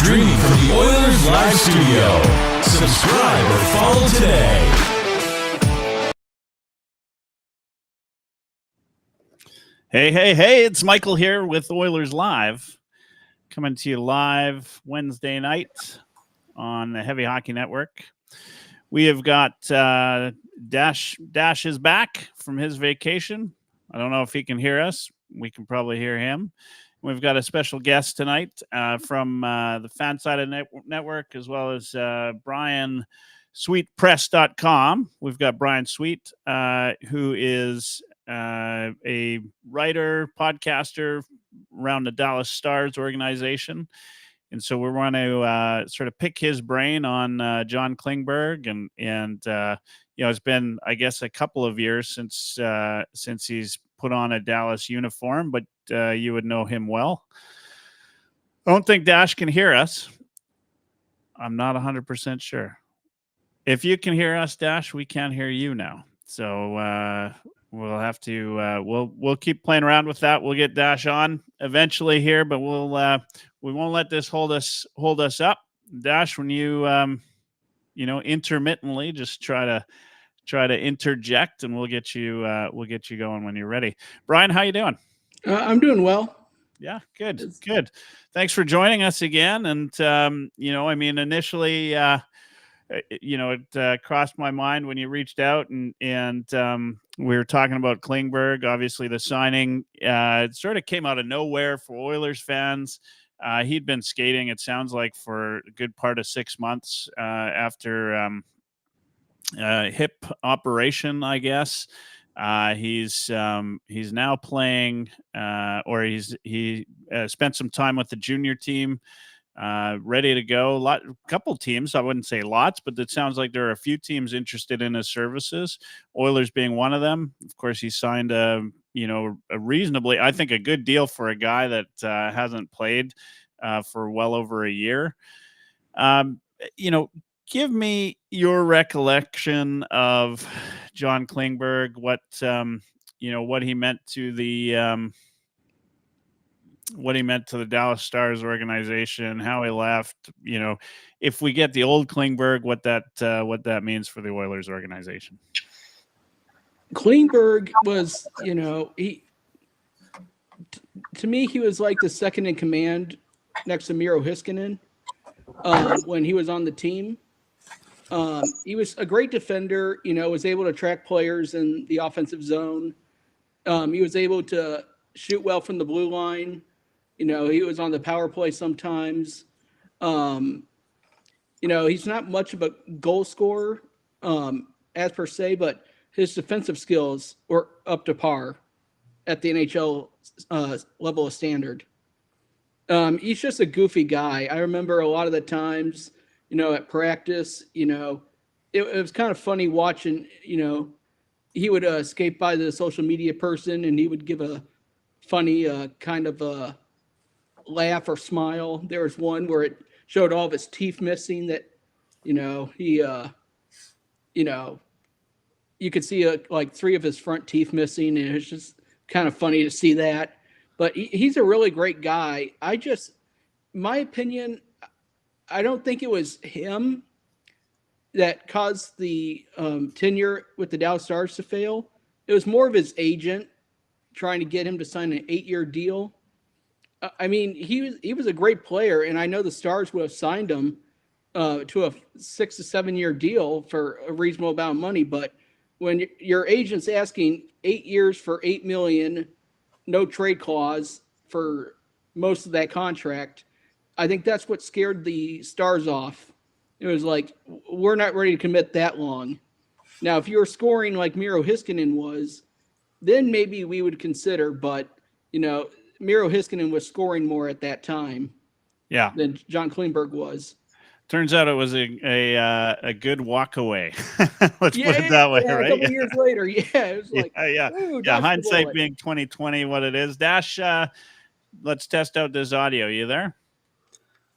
Streaming from the Oilers Live Studio. Subscribe or follow today. Hey, it's Michael here with Oilers Live. Coming to you live Wednesday night on the Heavy Hockey Network. We have got Dash is back from his vacation. I don't know if he can hear us. We can probably hear him. We've got a special guest tonight from the Fanatic Network, as well as Brian SweetPress.com. We've got Brian Sweet, who is a writer, podcaster around the Dallas Stars organization. And so we want to sort of pick his brain on John Klingberg. And it's been, I guess, a couple of years since he's put on a Dallas uniform, but you would know him well. I don't think Dash can hear us. I'm not 100% sure. If you can hear us, Dash, we can't hear you now. So we'll have to we'll keep playing around with that. We'll get Dash on eventually here, but we won't let this hold us up. Dash, when you intermittently just try to interject, and we'll get you going when you're ready. Brian, how you doing? I'm doing well. Yeah, good. Thanks for joining us again. And initially, it crossed my mind when you reached out, and we were talking about Klingberg. Obviously, the signing it sort of came out of nowhere for Oilers fans. He'd been skating, it sounds like, for a good part of 6 months after hip operation, I guess. He's now playing, or he spent some time with the junior team, ready to go. A couple teams, I wouldn't say lots, but it sounds like there are a few teams interested in his services. Oilers being one of them. Of course, he signed a reasonably, I think, a good deal for a guy that hasn't played for well over a year. Give me your recollection of John Klingberg, what he meant to the Dallas Stars organization, how he left. If we get the old Klingberg, what that means for the Oilers organization. Klingberg was, to me, he was like the second in command next to Miro Heiskanen when he was on the team. He was a great defender, was able to track players in the offensive zone. He was able to shoot well from the blue line. He was on the power play sometimes. He's not much of a goal scorer as per se, but his defensive skills were up to par at the NHL level of standard. He's just a goofy guy. I remember a lot of the times, at practice, it was kind of funny watching, he would escape by the social media person and he would give a funny kind of a laugh or smile. There was one where it showed all of his teeth missing that, you could see like 3 of his front teeth missing, and it's just kind of funny to see that. But he's a really great guy. My opinion, I don't think it was him that caused the tenure with the Dallas Stars to fail. It was more of his agent trying to get him to sign an 8-year deal. I mean, he was a great player, and I know the Stars would have signed him to a 6 to 7 year deal for a reasonable amount of money. But when your agent's asking 8 years for $8 million, no trade clause for most of that contract, I think that's what scared the Stars off. It was like, we're not ready to commit that long. Now, if you were scoring like Miro Heiskanen was, then maybe we would consider, but, Miro Heiskanen was scoring more at that time than John Klingberg was. Turns out it was a good walk away. Let's put it that way, right? A couple years later, it was like, hindsight being 2020, what it is. Dash, let's test out this audio. You there?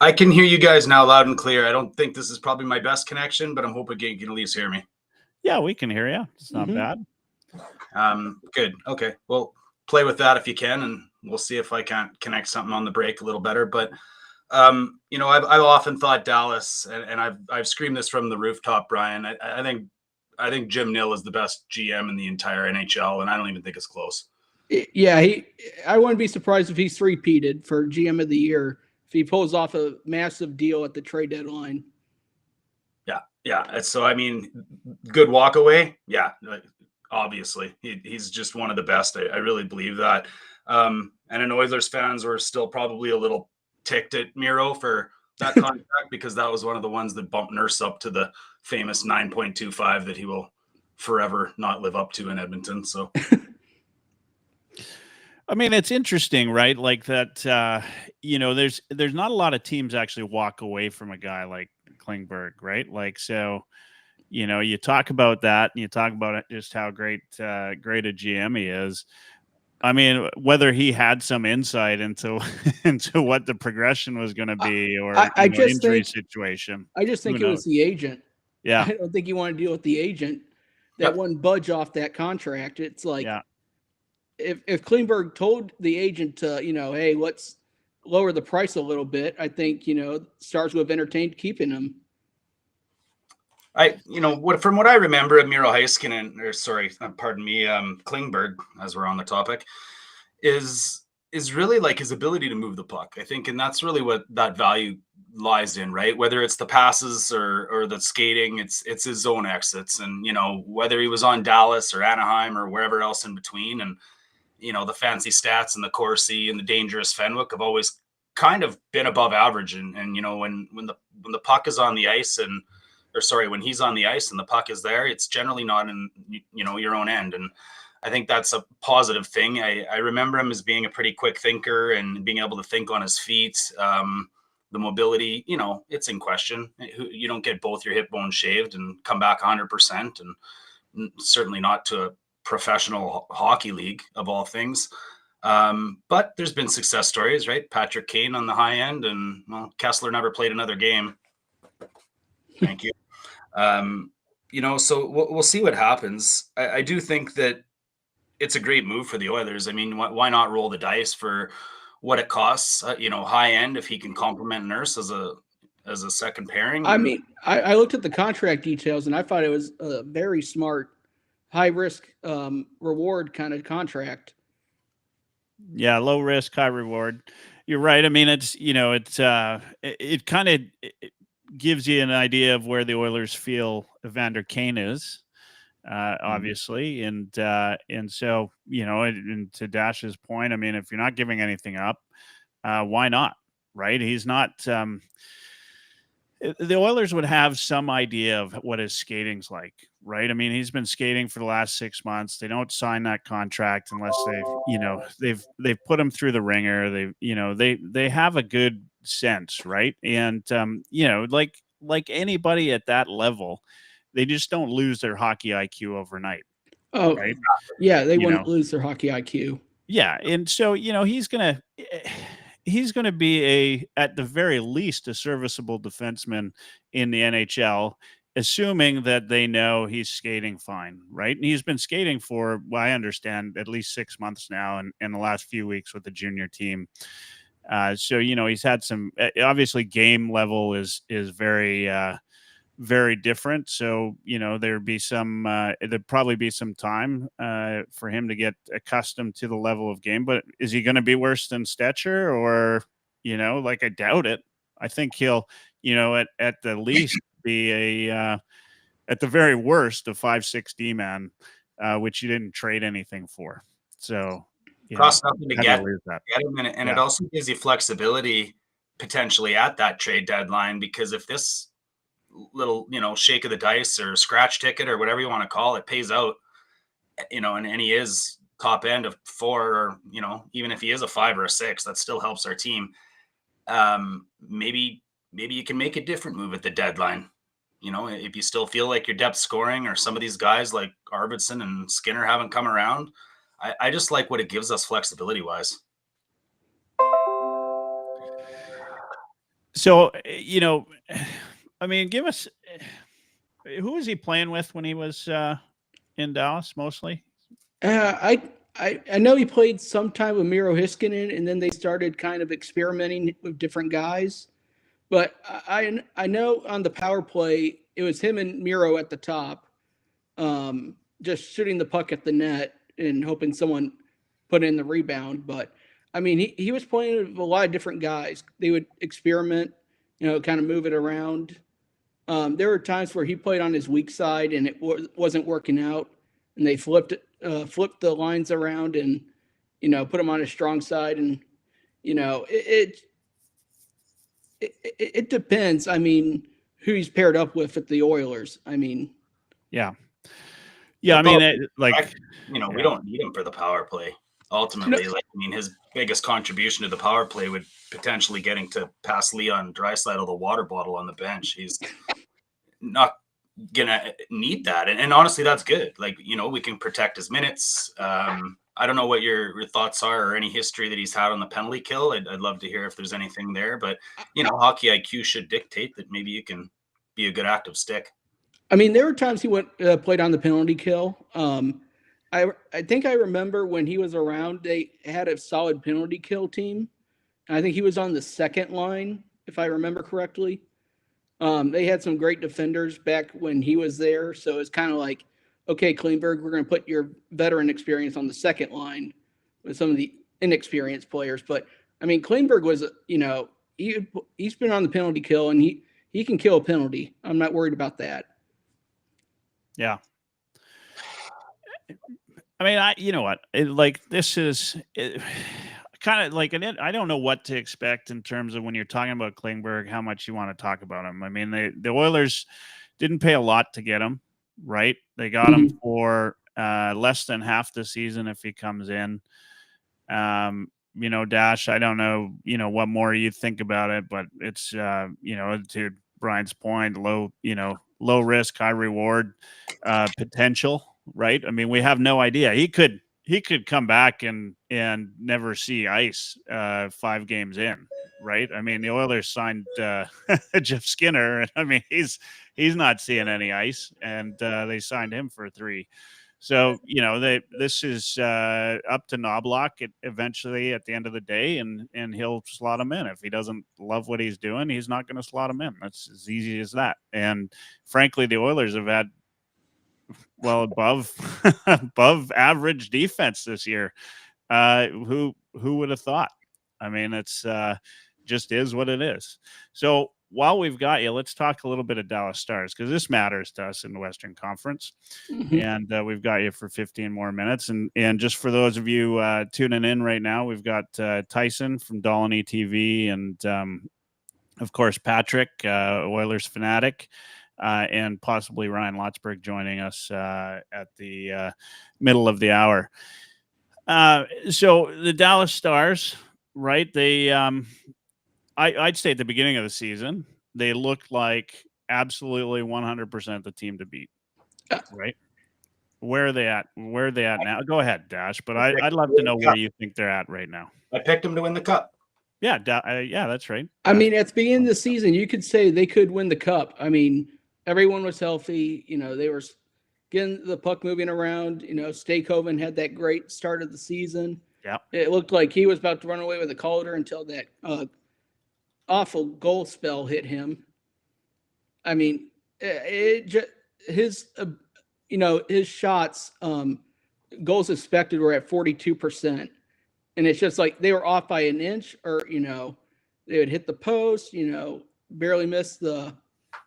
I can hear you guys now loud and clear. I don't think this is probably my best connection, but I'm hoping you can at least hear me. Yeah, we can hear you. It's not bad. Good. Okay. Well, play with that if you can, and we'll see if I can't connect something on the break a little better. But I've often thought Dallas, and I've screamed this from the rooftop, Brian. I think Jim Nill is the best GM in the entire NHL, and I don't even think it's close. Yeah, I wouldn't be surprised if he's three-peated for GM of the year if he pulls off a massive deal at the trade deadline. Yeah. So I mean, good walk away. Yeah, obviously he's just one of the best. I really believe that. And then Oilers fans were still probably a little ticked at Miro for that contract because that was one of the ones that bumped Nurse up to the famous 9.25 that he will forever not live up to in Edmonton. So. I mean, it's interesting, right? Like that, there's not a lot of teams actually walk away from a guy like Klingberg, right? Like, so, you talk about that and you talk about it, just how great a GM he is. I mean, whether he had some insight into what the progression was going to be, or injury situation. I just think it was the agent. Yeah, I don't think you want to deal with the agent that wouldn't budge off that contract. It's like, if Klingberg told the agent to, hey, let's lower the price a little bit, I think Stars would have entertained keeping him. From what I remember of Miro Heiskanen, Klingberg, as we're on the topic, is really like his ability to move the puck, I think. And that's really what that value lies in, right? Whether it's the passes or the skating, it's his zone exits. And, whether he was on Dallas or Anaheim or wherever else in between. And, the fancy stats and the Corsi and the dangerous Fenwick have always kind of been above average. And when the puck is on the ice when he's on the ice and the puck is there, it's generally not in, your own end. And I think that's a positive thing. I remember him as being a pretty quick thinker and being able to think on his feet. The mobility, it's in question. You don't get both your hip bones shaved and come back 100%, and certainly not to a professional hockey league of all things. But there's been success stories, right? Patrick Kane on the high end, and Kessler never played another game. Thank you. So we'll see what happens. I do think that it's a great move for the Oilers. I mean, why not roll the dice for what it costs? High end, if he can complement Nurse as a second pairing. I mean, I looked at the contract details and I thought it was a very smart, high risk, reward kind of contract. Yeah, low risk, high reward. You're right. I mean, it kind of gives you an idea of where the Oilers feel Evander Kane is, obviously. And so, and to Dash's point, I mean, if you're not giving anything up, why not? Right. He's not, the Oilers would have some idea of what his skating's like, right? I mean, he's been skating for the last 6 months. They don't sign that contract unless they've put him through the ringer. They have a good sense, right? And like anybody at that level, they just don't lose their hockey IQ overnight. Oh, right? Yeah, they wouldn't lose their hockey IQ. Yeah, and so he's gonna be at the very least a serviceable defenseman in the NHL, assuming that they know he's skating fine, right? And he's been skating for, I understand, at least 6 months now, and in the last few weeks with the junior team. So he's had some. Obviously, game level is very very different. So there'd probably be some time for him to get accustomed to the level of game. But is he going to be worse than Stetcher, or I doubt it. I think he'll at the least be at the very worst a 5'6" D man, which you didn't trade anything for. So. Cost nothing to get him, and it also gives you flexibility potentially at that trade deadline, because if this little shake of the dice or scratch ticket or whatever you want to call it pays out, and he is top end of 4, or even if he is a 5 or a 6, that still helps our team. Maybe you can make a different move at the deadline. If you still feel like your depth scoring, or some of these guys like Arvidsson and Skinner haven't come around. I just like what it gives us flexibility wise. So, I mean, give us, who was he playing with when he was in Dallas mostly? I I know he played some time with Miro Heiskanen, and then they started kind of experimenting with different guys. But I know on the power play, it was him and Miro at the top, just shooting the puck at the net and hoping someone put in the rebound. But I mean, he was playing with a lot of different guys. They would experiment, kind of move it around. There were times where he played on his weak side and it wasn't working out, and they flipped the lines around and put him on his strong side. And it depends. I mean, who he's paired up with at the Oilers. I mean, yeah. I mean, we don't need him for the power play. Ultimately, his biggest contribution to the power play would potentially getting to pass Leon Draisaitl the water bottle on the bench. He's not gonna need that, and honestly, that's good. We can protect his minutes. I don't know what your thoughts are or any history that he's had on the penalty kill. I'd love to hear if there's anything there, but hockey IQ should dictate that maybe you can be a good active stick. I mean, there were times he played on the penalty kill. I think I remember when he was around, they had a solid penalty kill team. I think he was on the second line, if I remember correctly. They had some great defenders back when he was there. So it's kind of like, okay, Klingberg, we're going to put your veteran experience on the second line with some of the inexperienced players. But I mean, Klingberg was, he's been on the penalty kill, and he can kill a penalty. I'm not worried about that. Yeah. I mean, you know what? This is kind of like, I don't know what to expect in terms of when you're talking about Klingberg, how much you want to talk about him. I mean, the Oilers didn't pay a lot to get him, right? They got him for less than half the season if he comes in. Dash, I don't know, what more you think about it, but it's, to Brian's point, low risk, high reward potential. Right. I mean, we have no idea. He could come back and never see ice 5 games in. Right. I mean, the Oilers signed Jeff Skinner, and I mean, he's not seeing any ice, and they signed him for 3. So, this is up to Knobloch eventually at the end of the day, and he'll slot him in. If he doesn't love what he's doing, he's not going to slot him in. That's as easy as that. And frankly, the Oilers have had above average defense this year. Who would have thought? I mean, it's just is what it is. So while we've got you, let's talk a little bit of Dallas Stars, because this matters to us in the Western Conference. And we've got you for 15 more minutes. And just for those of you tuning in right now, we've got Tyson from Dolany TV, and of course Patrick, Oilers Fanatic, and possibly Ryan Lotsberg joining us at the middle of the hour. So the Dallas Stars, right? They, I'd say at the beginning of the season, they looked like absolutely 100% the team to beat, right? Where are they at? Where are they at now? Go ahead, Dash. But I'd love to know where you think they're at right now. I picked them to win the cup. Yeah, that's right. I mean, at the beginning of the season, you could say they could win the cup. I mean, everyone was healthy. They were getting the puck moving around. Staykoven had that great start of the season. Yeah, it looked like he was about to run away with a Calder until that awful goal spell hit him. I mean, his shots, goals expected were at 42%. And it's just like they were off by an inch, or, they would hit the post, barely miss the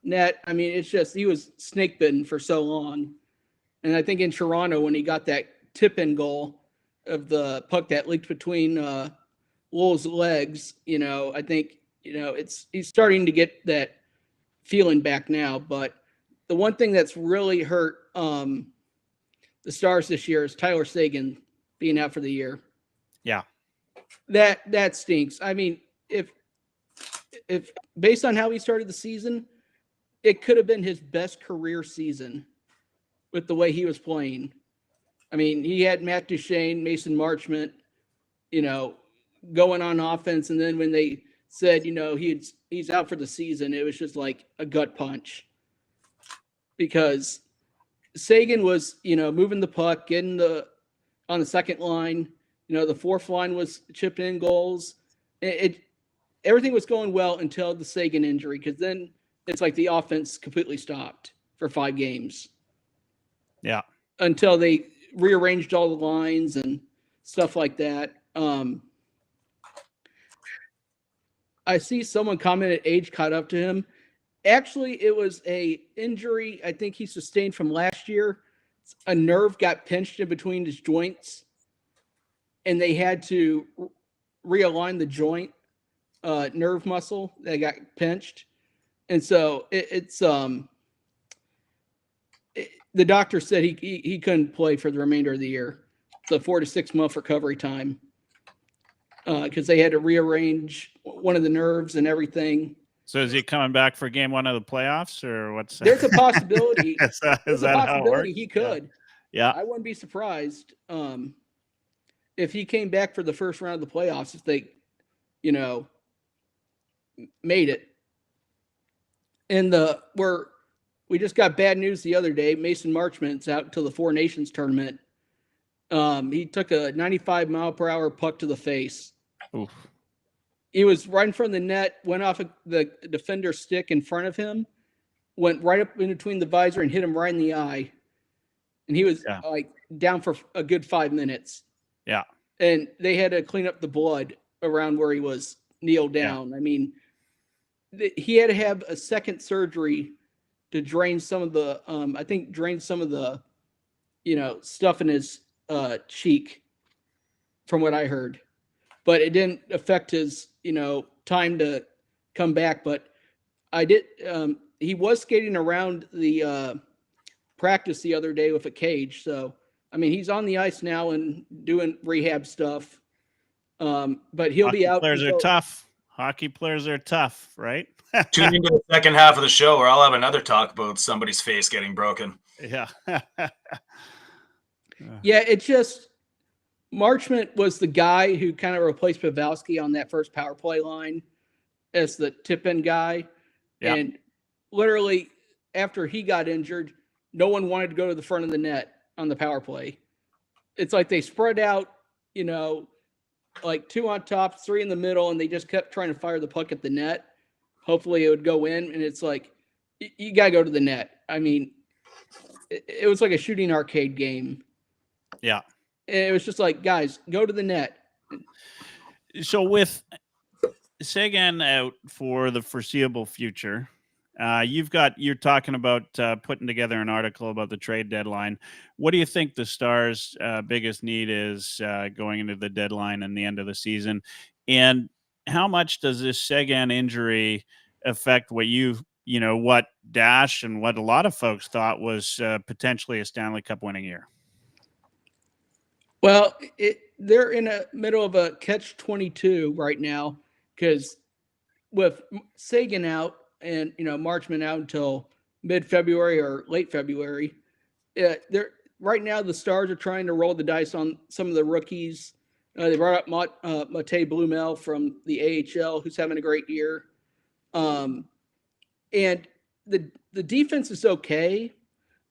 net. I mean, it's just, he was snake bitten for so long. And I think in Toronto, when he got that tip-in goal of the puck that leaked between Wool's legs, I think, he's starting to get that feeling back now. But the one thing that's really hurt the Stars this year is Tyler Seguin being out for the year. Yeah. That stinks. I mean, if based on how he started the season, it could have been his best career season with the way he was playing. I mean, he had Matt Duchene, Mason Marchment, going on offense. And then when they said, he's out for the season, it was just like a gut punch, because Seguin was, moving the puck, getting the on the second line. The fourth line was chipped in goals. Everything was going well until the Seguin injury, because then it's like the offense completely stopped for 5 games. Yeah. Until they rearranged all the lines and stuff like that. I see someone commented age caught up to him. Actually, it was a injury I think he sustained from last year. A nerve got pinched in between his joints, and they had to realign the joint nerve muscle that got pinched. And so the doctor said he couldn't play for the remainder of the year. It's a 4 to 6 month recovery time, because they had to rearrange one of the nerves and everything. So is he coming back for game 1 of the playoffs, or what's? There's a possibility. is that how it works? He could. Yeah. I wouldn't be surprised if he came back for the first round of the playoffs, if they, made it. And we just got bad news the other day. Mason Marchment's out until the Four Nations tournament. He took a 95-mile-per-hour puck to the face. Oof. He was right in front of the net, went off the defender's stick in front of him, went right up in between the visor and hit him right in the eye. And he was down for a good 5 minutes. Yeah. And they had to clean up the blood around where he was kneeled down. Yeah. I mean, he had to have a second surgery to drain some of the, stuff in his cheek, from what I heard. But it didn't affect his, time to come back. But he was skating around the practice the other day with a cage. So, I mean, he's on the ice now and doing rehab stuff. But he'll be out. Players are tough. Hockey players are tough, right? Tune into the second half of the show where I'll have another talk about somebody's face getting broken. Yeah. Yeah, it's just Marchment was the guy who kind of replaced Pavelski on that first power play line as the tip-in guy. Yeah. And literally, after he got injured, no one wanted to go to the front of the net on the power play. It's like they spread out, like 2 on top, 3 in the middle, and they just kept trying to fire the puck at the net. Hopefully it would go in, and it's like, you got to go to the net. I mean, it was like a shooting arcade game. Yeah. And it was just like, guys, go to the net. So with Seguin out for the foreseeable future, you're talking about putting together an article about the trade deadline. What do you think the Stars' biggest need is going into the deadline and the end of the season? And how much does this Seguin injury affect what what Dash and what a lot of folks thought was potentially a Stanley Cup winning year? Well, they're in the middle of a catch-22 right now, because with Seguin out and Marchment out until mid-February or late February, right now the Stars are trying to roll the dice on some of the rookies. They brought up Matej Blumel from the AHL, who's having a great year. And the defense is okay.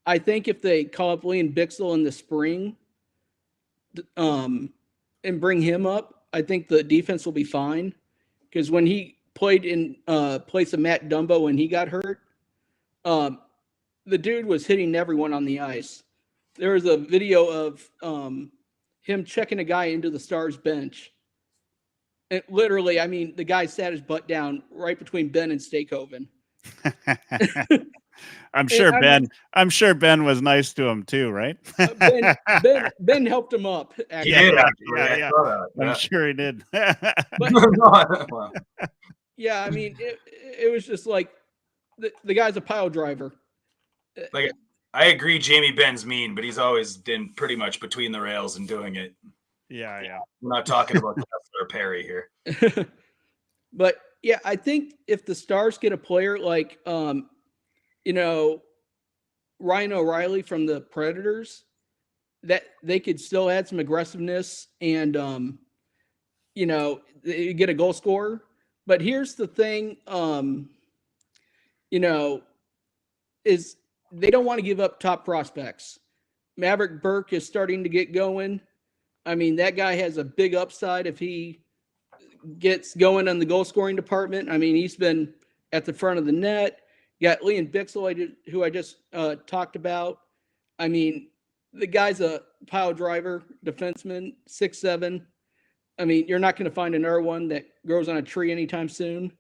I think if they call up Liam Bixel in the spring and bring him up, I think the defense will be fine. Because when he played in place of Matt Dumbo when he got hurt, the dude was hitting everyone on the ice. There was a video of him checking a guy into the Stars bench. And literally, I mean, the guy sat his butt down right between Ben and Stakehoven. I'm sure Ben was nice to him too, right? Ben helped him up. Actually. Yeah. I'm sure he did. Yeah, I mean, it was just like the guy's a pile driver. Like, I agree, Jamie Ben's mean, but he's always been pretty much between the rails and doing it. Yeah. We're not talking about Kessler or Perry here. But yeah, I think if the Stars get a player like Ryan O'Reilly from the Predators, that they could still add some aggressiveness and they get a goal scorer. But here's the thing, is they don't want to give up top prospects. Maverick Burke is starting to get going. I mean, that guy has a big upside if he gets going on the goal scoring department. I mean, he's been at the front of the net. You got Liam Bixel, who I just talked about. I mean, the guy's a pile driver, defenseman, 6'7". I mean, you're not going to find another one that grows on a tree anytime soon.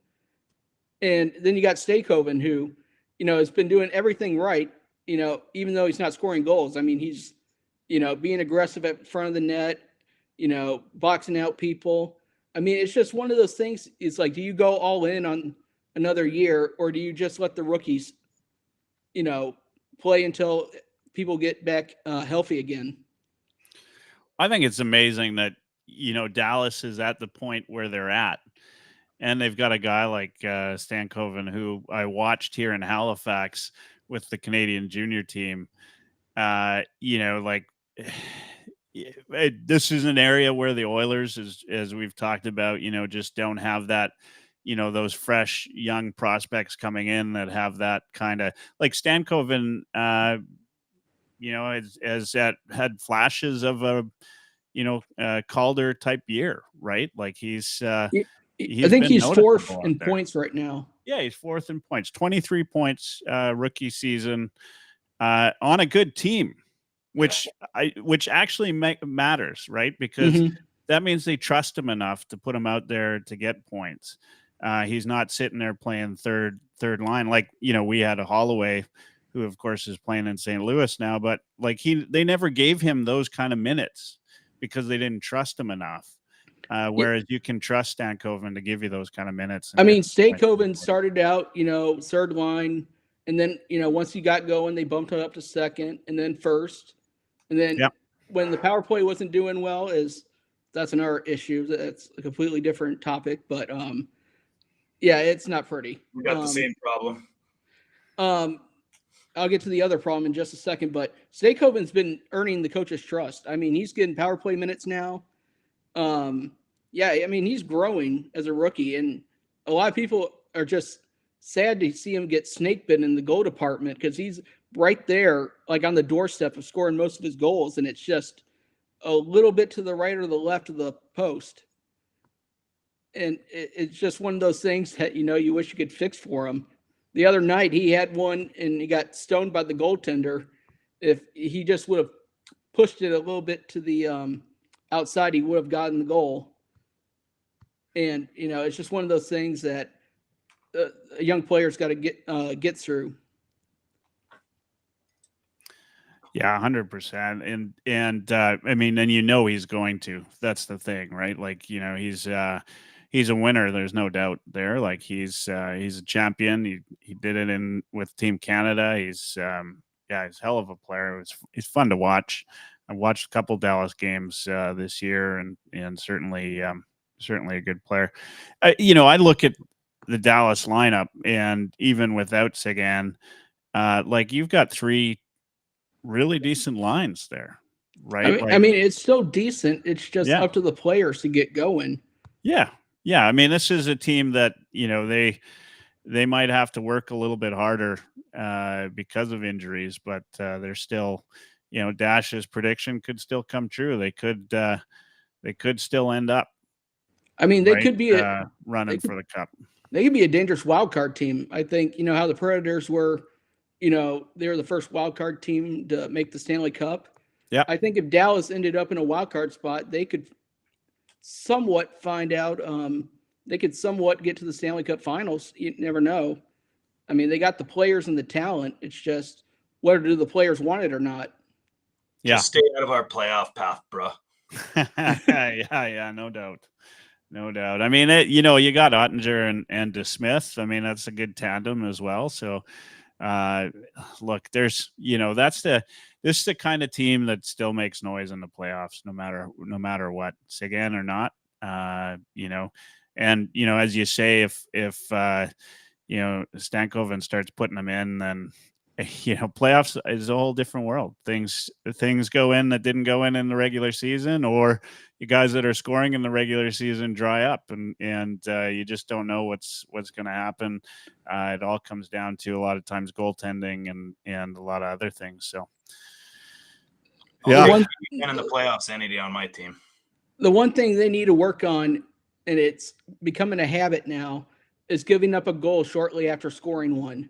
And then you got Stakehoven, who, has been doing everything right, even though he's not scoring goals. I mean, he's, being aggressive at front of the net, boxing out people. I mean, it's just one of those things. It's like, do you go all in on another year, or do you just let the rookies, play until people get back healthy again? I think it's amazing that, Dallas is at the point where they're at. And they've got a guy like Stan Coven, who I watched here in Halifax with the Canadian junior team. This is an area where the Oilers, as we've talked about, just don't have that, those fresh young prospects coming in that have that kind of, like Stan Coven, has had flashes of a, Calder type year, right? Like he's I think he's fourth in points right now. Yeah, he's fourth in points, 23 points rookie season on a good team, which actually matters, right? Because that means they trust him enough to put him out there to get points. He's not sitting there playing third line like, we had a Holloway, who of course is playing in St. Louis now, but like they never gave him those kind of minutes because they didn't trust him enough. Whereas you can trust Stan Coven to give you those kind of minutes. I mean, Stan Coven started out, third line, and then, once he got going, they bumped it up to second and then first. And then when the power play wasn't doing well, that's another issue. That's a completely different topic, but it's not pretty. We got the same problem. I'll get to the other problem in just a second, but Stakehoven's been earning the coach's trust. I mean, he's getting power play minutes now. I mean, he's growing as a rookie, and a lot of people are just sad to see him get snake bitten in the goal department because he's right there, like on the doorstep of scoring most of his goals, and it's just a little bit to the right or the left of the post. And it's just one of those things that, you wish you could fix for him. The other night, he had one, and he got stoned by the goaltender. If he just would have pushed it a little bit to the outside, he would have gotten the goal. And, it's just one of those things that a young player's got to get through. Yeah, 100%. And I mean, and he's going to. That's the thing, right? Like, he's a winner. There's no doubt there. Like he's a champion. He did it with Team Canada. He's he's a hell of a player. He's fun to watch. I watched a couple Dallas games this year, and certainly a good player. I look at the Dallas lineup, and even without Sagan, like you've got three really decent lines there, right? I mean, it's still decent. It's just up to the players to get going. Yeah. I mean, this is a team that they might have to work a little bit harder because of injuries, but they're still, Dash's prediction could still come true. They could still end up. I mean, they could be running for the cup. They could be a dangerous wild card team. I think how the Predators were. They were the first wild card team to make the Stanley Cup. Yeah, I think if Dallas ended up in a wild card spot, they could somewhat find out. They could somewhat get to the Stanley Cup Finals. You never know. I mean, they got the players and the talent. It's just whether do the players want it or not. Yeah, just stay out of our playoff path, bro. yeah, no doubt. I mean, you got Ottinger and DeSmith. I mean, that's a good tandem as well. So, look, there's, this is the kind of team that still makes noise in the playoffs, no matter what, Sagan or not. And as you say, if Stankoven starts putting them in, then playoffs is a whole different world. Things go in that didn't go in the regular season, or you guys that are scoring in the regular season dry up, and you just don't know what's going to happen. It all comes down to a lot of times goaltending and a lot of other things. So Yeah. And in the playoffs any day on my team. The one thing they need to work on, and it's becoming a habit now, is giving up a goal shortly after scoring one.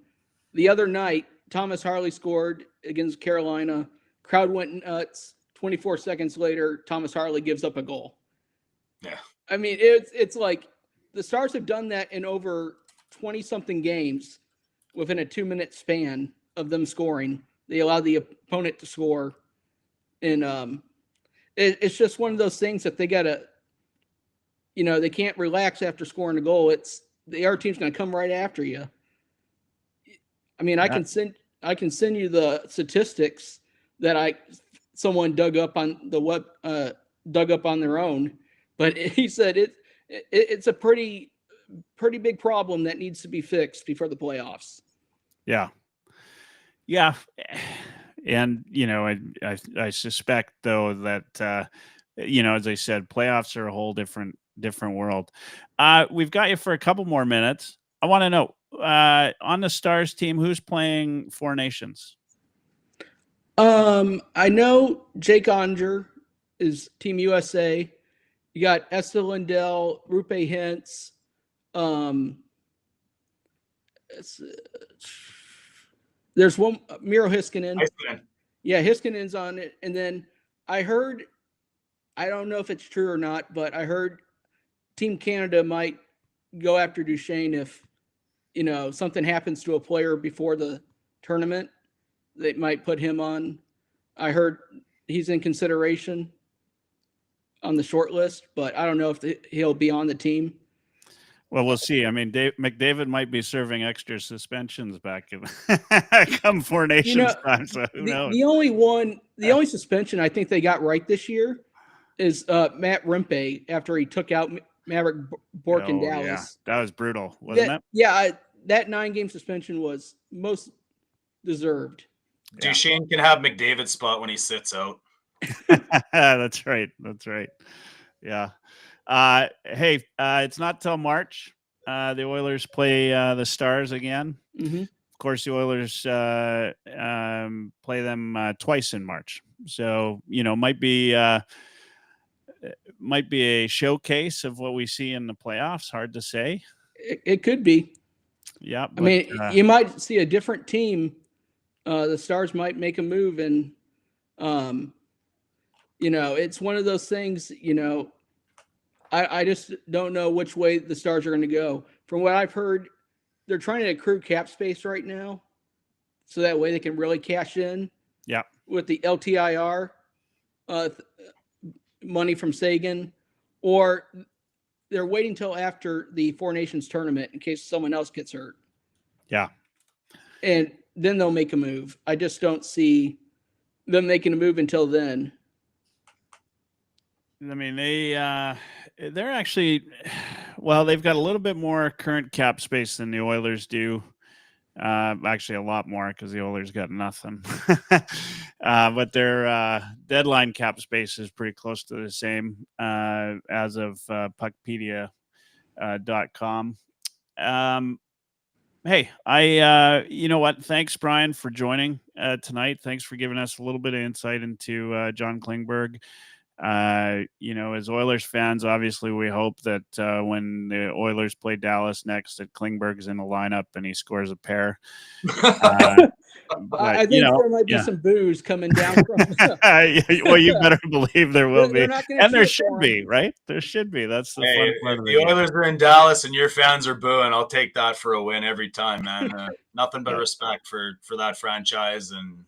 The other night, Thomas Harley scored against Carolina. Crowd went nuts. 24 seconds later, Thomas Harley gives up a goal. Yeah. I mean, it's like the Stars have done that in over 20-something games within a 2-minute span of them scoring. They allow the opponent to score. And it's just one of those things that they got to, they can't relax after scoring a goal. It's the other team's going to come right after you. I mean, I can send you the statistics that someone dug up on the web, dug up on their own, but he said it's a pretty big problem that needs to be fixed before the playoffs. Yeah. Yeah. And, I suspect though that, as I said, playoffs are a whole different world. We've got you for a couple more minutes. I want to know, on the Stars team, who's playing Four Nations? I know Jake Onger is Team USA. You got Esther Lindell, Rupe Hintz. There's one, Miro Hiskinen. Yeah, Hiskinen's on it. And then I heard, I don't know if it's true or not, but I heard Team Canada might go after Duchesne if, something happens to a player before the tournament. They might put him on. I heard he's in consideration on the short list, but I don't know if he'll be on the team. Well, we'll see. I mean, McDavid might be serving extra suspensions back in come Four Nations time. So who knows? The only suspension I think they got right this year is Matt Rimpe after he took out Maverick Bourque in Dallas. Yeah. That was brutal, wasn't it? Yeah, that 9-game suspension was most deserved. Duchesne can have McDavid's spot when he sits out. That's right. Yeah. Hey, it's not till March. The Oilers play the Stars again. Mm-hmm. Of course, the Oilers play them twice in March. So, might be a showcase of what we see in the playoffs. Hard to say. It could be. Yeah. But, I mean, you might see a different team. The Stars might make a move, and it's one of those things. I just don't know which way the Stars are going to go. From what I've heard, they're trying to accrue cap space right now, so that way they can really cash in. Yeah. With the LTIR money from Sagan, or they're waiting till after the Four Nations tournament in case someone else gets hurt. Yeah. And then they'll make a move. I just don't see them making a move until then. I mean, they're actually, well, they've got a little bit more current cap space than the Oilers do. Actually, a lot more because the Oilers got nothing. But their deadline cap space is pretty close to the same as of puckpedia.com. Hey, you know what? Thanks, Brian, for joining tonight. Thanks for giving us a little bit of insight into John Klingberg. As Oilers fans, obviously we hope that when the Oilers play Dallas next, that Klingberg's in the lineup and he scores a pair. I think there might be some booze coming down from. Well, you better believe there will be, and there should be, him. Right? There should be. That's the fun part if of the Oilers are in Dallas and your fans are booing, I'll take that for a win every time, man. Nothing but respect for that franchise and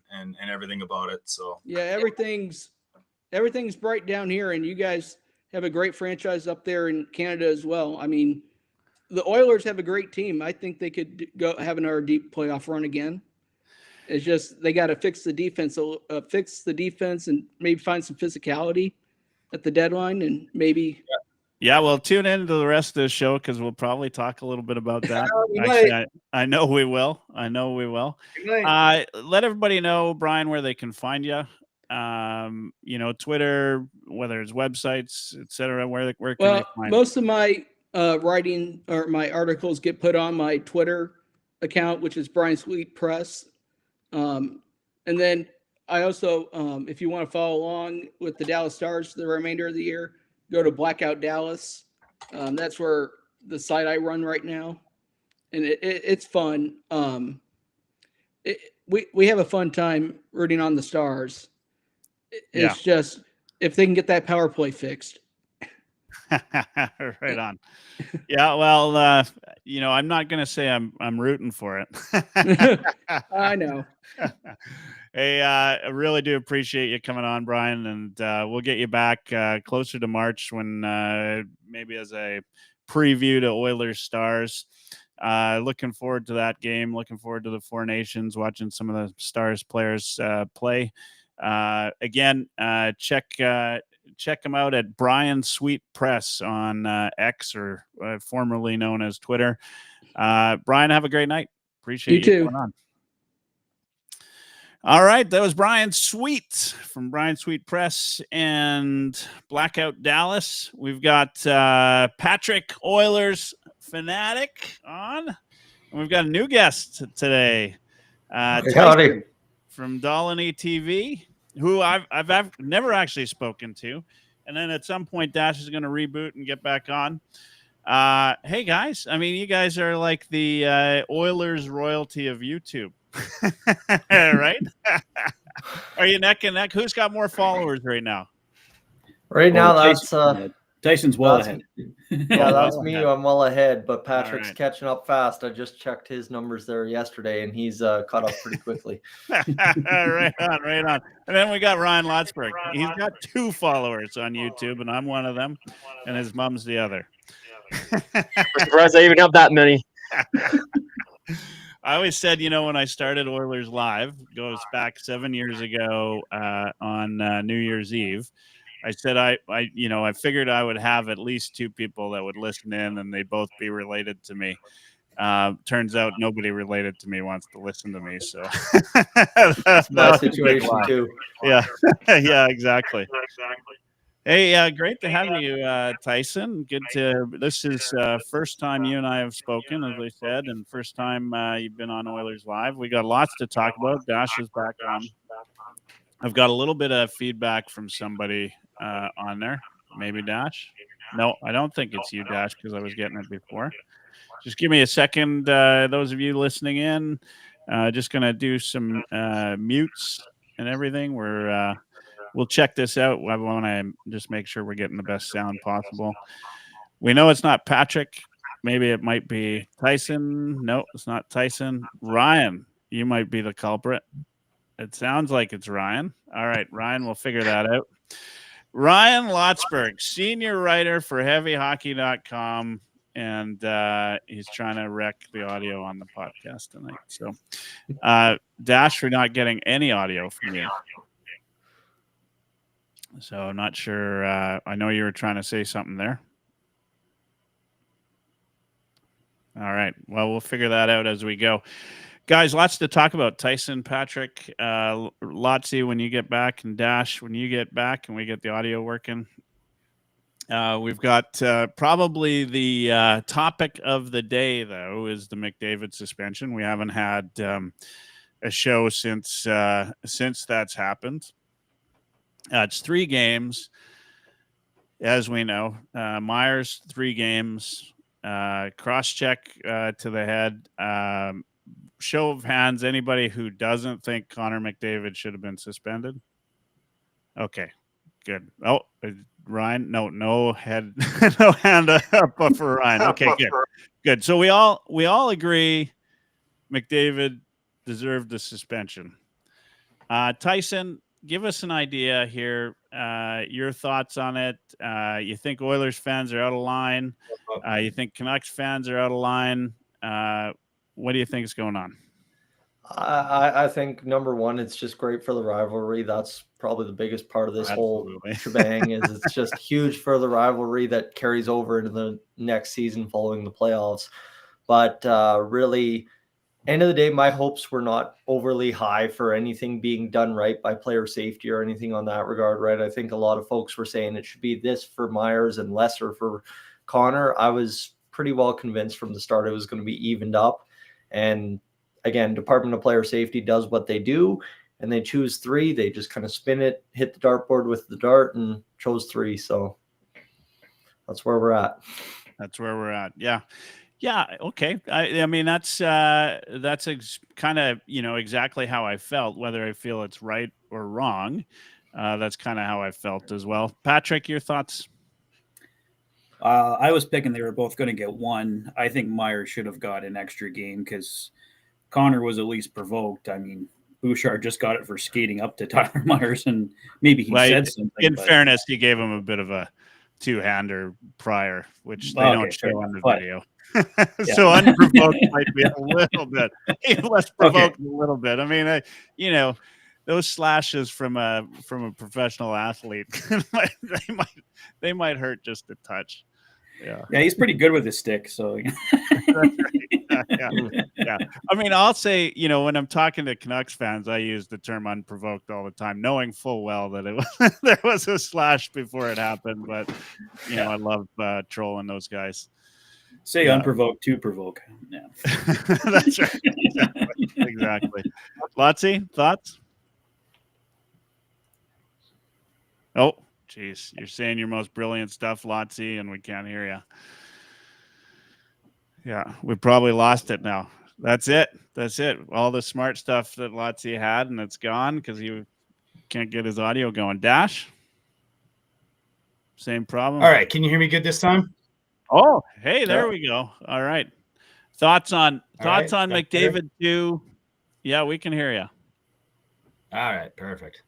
everything about it. So yeah, everything's bright down here, and you guys have a great franchise up there in Canada as well. I mean, the Oilers have a great team. I think they could go have another deep playoff run again. It's just they got to fix the defense, and maybe find some physicality at the deadline, and maybe. Yeah, well, tune into the rest of the show because we'll probably talk a little bit about that. Actually, I know we will. Let everybody know, Brian, where they can find you. Twitter, whether it's websites, etc. Where can they find most of my writing or my articles get put on my Twitter account, which is Brian Sweet Press. And then I also, if you want to follow along with the Dallas Stars for the remainder of the year, go to Blackout Dallas. That's where the site I run right now, and it's fun. We have a fun time rooting on the Stars. It's just if they can get that power play fixed. Right on. Yeah, well, I'm not going to say I'm rooting for it. I know. Hey, I really do appreciate you coming on, Brian, and we'll get you back closer to March when maybe as a preview to Oilers Stars. Looking forward to that game. Looking forward to the Four Nations, watching some of the Stars players play. Again, check him out at Brian Sweet Press on X, or formerly known as Twitter. Brian, have a great night. Appreciate you coming on. All right, that was Brian Sweet from Brian Sweet Press and Blackout Dallas. We've got Patrick Oilers Fanatic on, and we've got a new guest today, Tyson from Dolany TV, who I've never actually spoken to, and then at some point Dash is going to reboot and get back on. Hey guys, I mean, you guys are like the Oilers royalty of YouTube. Right? Are you neck and neck? Who's got more followers right now? Right now, that's Tyson's well ahead. Yeah, that's me. I'm well ahead, but Patrick's catching up fast. I just checked his numbers there yesterday, and he's caught up pretty quickly. Right on. And then we got Ryan Lotsberg. He's got 2 followers on YouTube, and I'm one of them, and his mom's the other. I'm surprised I even have that many. I always said, when I started Oilers Live, goes back 7 years ago on New Year's Eve, I said I figured I would have at least 2 people that would listen in, and they'd both be related to me. Turns out nobody related to me wants to listen to me, so that's my situation too. Yeah, yeah, exactly. Hey, great to have you, Tyson. This is first time you and I have spoken, as I said, and first time you've been on Oilers Live. We got lots to talk about. Dash is back on. I've got a little bit of feedback from somebody on there. Maybe Dash? No, I don't think it's you, Dash, because I was getting it before. Just give me a second, those of you listening in. Just going to do some mutes and everything. We'll check this out. I want to just make sure we're getting the best sound possible. We know it's not Patrick. Maybe it might be Tyson. No, it's not Tyson. Ryan, you might be the culprit. It sounds like it's Ryan. All right, Ryan, we'll figure that out. Ryan Lotsberg, senior writer for HeavyHockey.com, and he's trying to wreck the audio on the podcast tonight. So, Dash, we're not getting any audio from you. So I'm not sure. I know you were trying to say something there. All right. Well, we'll figure that out as we go. Guys, lots to talk about. Tyson, Patrick, Lotsy, when you get back, and Dash, when you get back and we get the audio working. We've got probably the topic of the day, though, is the McDavid suspension. We haven't had a show since that's happened. It's 3 games, as we know. Myers, 3 games. Cross-check to the head. Show of hands, anybody who doesn't think Connor McDavid should have been suspended? Okay, good. Oh, Ryan, no head, no hand up for Ryan. Okay, good. So we all agree McDavid deserved the suspension. Tyson, give us an idea here. Your thoughts on it. You think Oilers fans are out of line? You think Canucks fans are out of line? What do you think is going on? I think, number one, it's just great for the rivalry. That's probably the biggest part of this whole shebang. Is it's just huge for the rivalry that carries over into the next season following the playoffs. But really, end of the day, my hopes were not overly high for anything being done right by player safety or anything on that regard, right? I think a lot of folks were saying it should be this for Myers and lesser for Connor. I was pretty well convinced from the start it was going to be evened up. And again, Department of Player Safety does what they do. and they choose 3. They just kind of spin it, hit the dartboard with the dart, and chose 3. So that's where we're at. That's where we're at. Yeah. Yeah. Okay. I mean, that's kind of, exactly how I felt, whether I feel it's right or wrong. That's kind of how I felt as well. Patrick, your thoughts? I was picking they were both going to get 1. I think Myers should have got an extra game because Connor was at least provoked. I mean, Bouchard just got it for skating up to Tyler Myers, and maybe he said something. In fairness, he gave him a bit of a 2-hander prior, which they don't show on the video. So unprovoked might be a little bit less provoked, a little bit. I mean, those slashes from a professional athlete, they might hurt just a touch. Yeah, he's pretty good with his stick. So yeah. I mean, I'll say, when I'm talking to Canucks fans, I use the term unprovoked all the time, knowing full well that it was there was a slash before it happened. But I love trolling those guys. Say unprovoked to provoke. Yeah, that's right. Exactly. Lotsy, thoughts? Oh, geez. You're saying your most brilliant stuff, Lotsy, and we can't hear you. Yeah, we probably lost it now. That's it. All the smart stuff that Lotsy had, and it's gone because he can't get his audio going. Dash? Same problem? All right. Can you hear me good this time? Oh, hey, there we go. All right. Thoughts on McDavid too? Yeah, we can hear you. All right, perfect.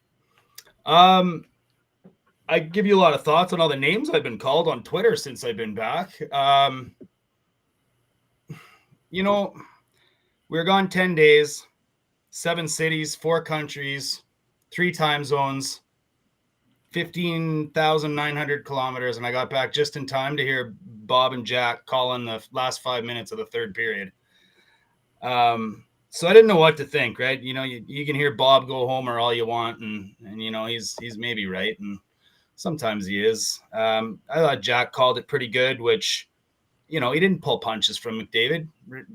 I give you a lot of thoughts on all the names I've been called on Twitter since I've been back. We're gone 10 days, 7 cities, 4 countries, 3 time zones, 15,900 kilometers, and I got back just in time to hear Bob and Jack calling the last 5 minutes of the third period. So I didn't know what to think, right? You can hear Bob go homer all you want, and he's maybe right, and sometimes he is. I thought Jack called it pretty good, which, he didn't pull punches from McDavid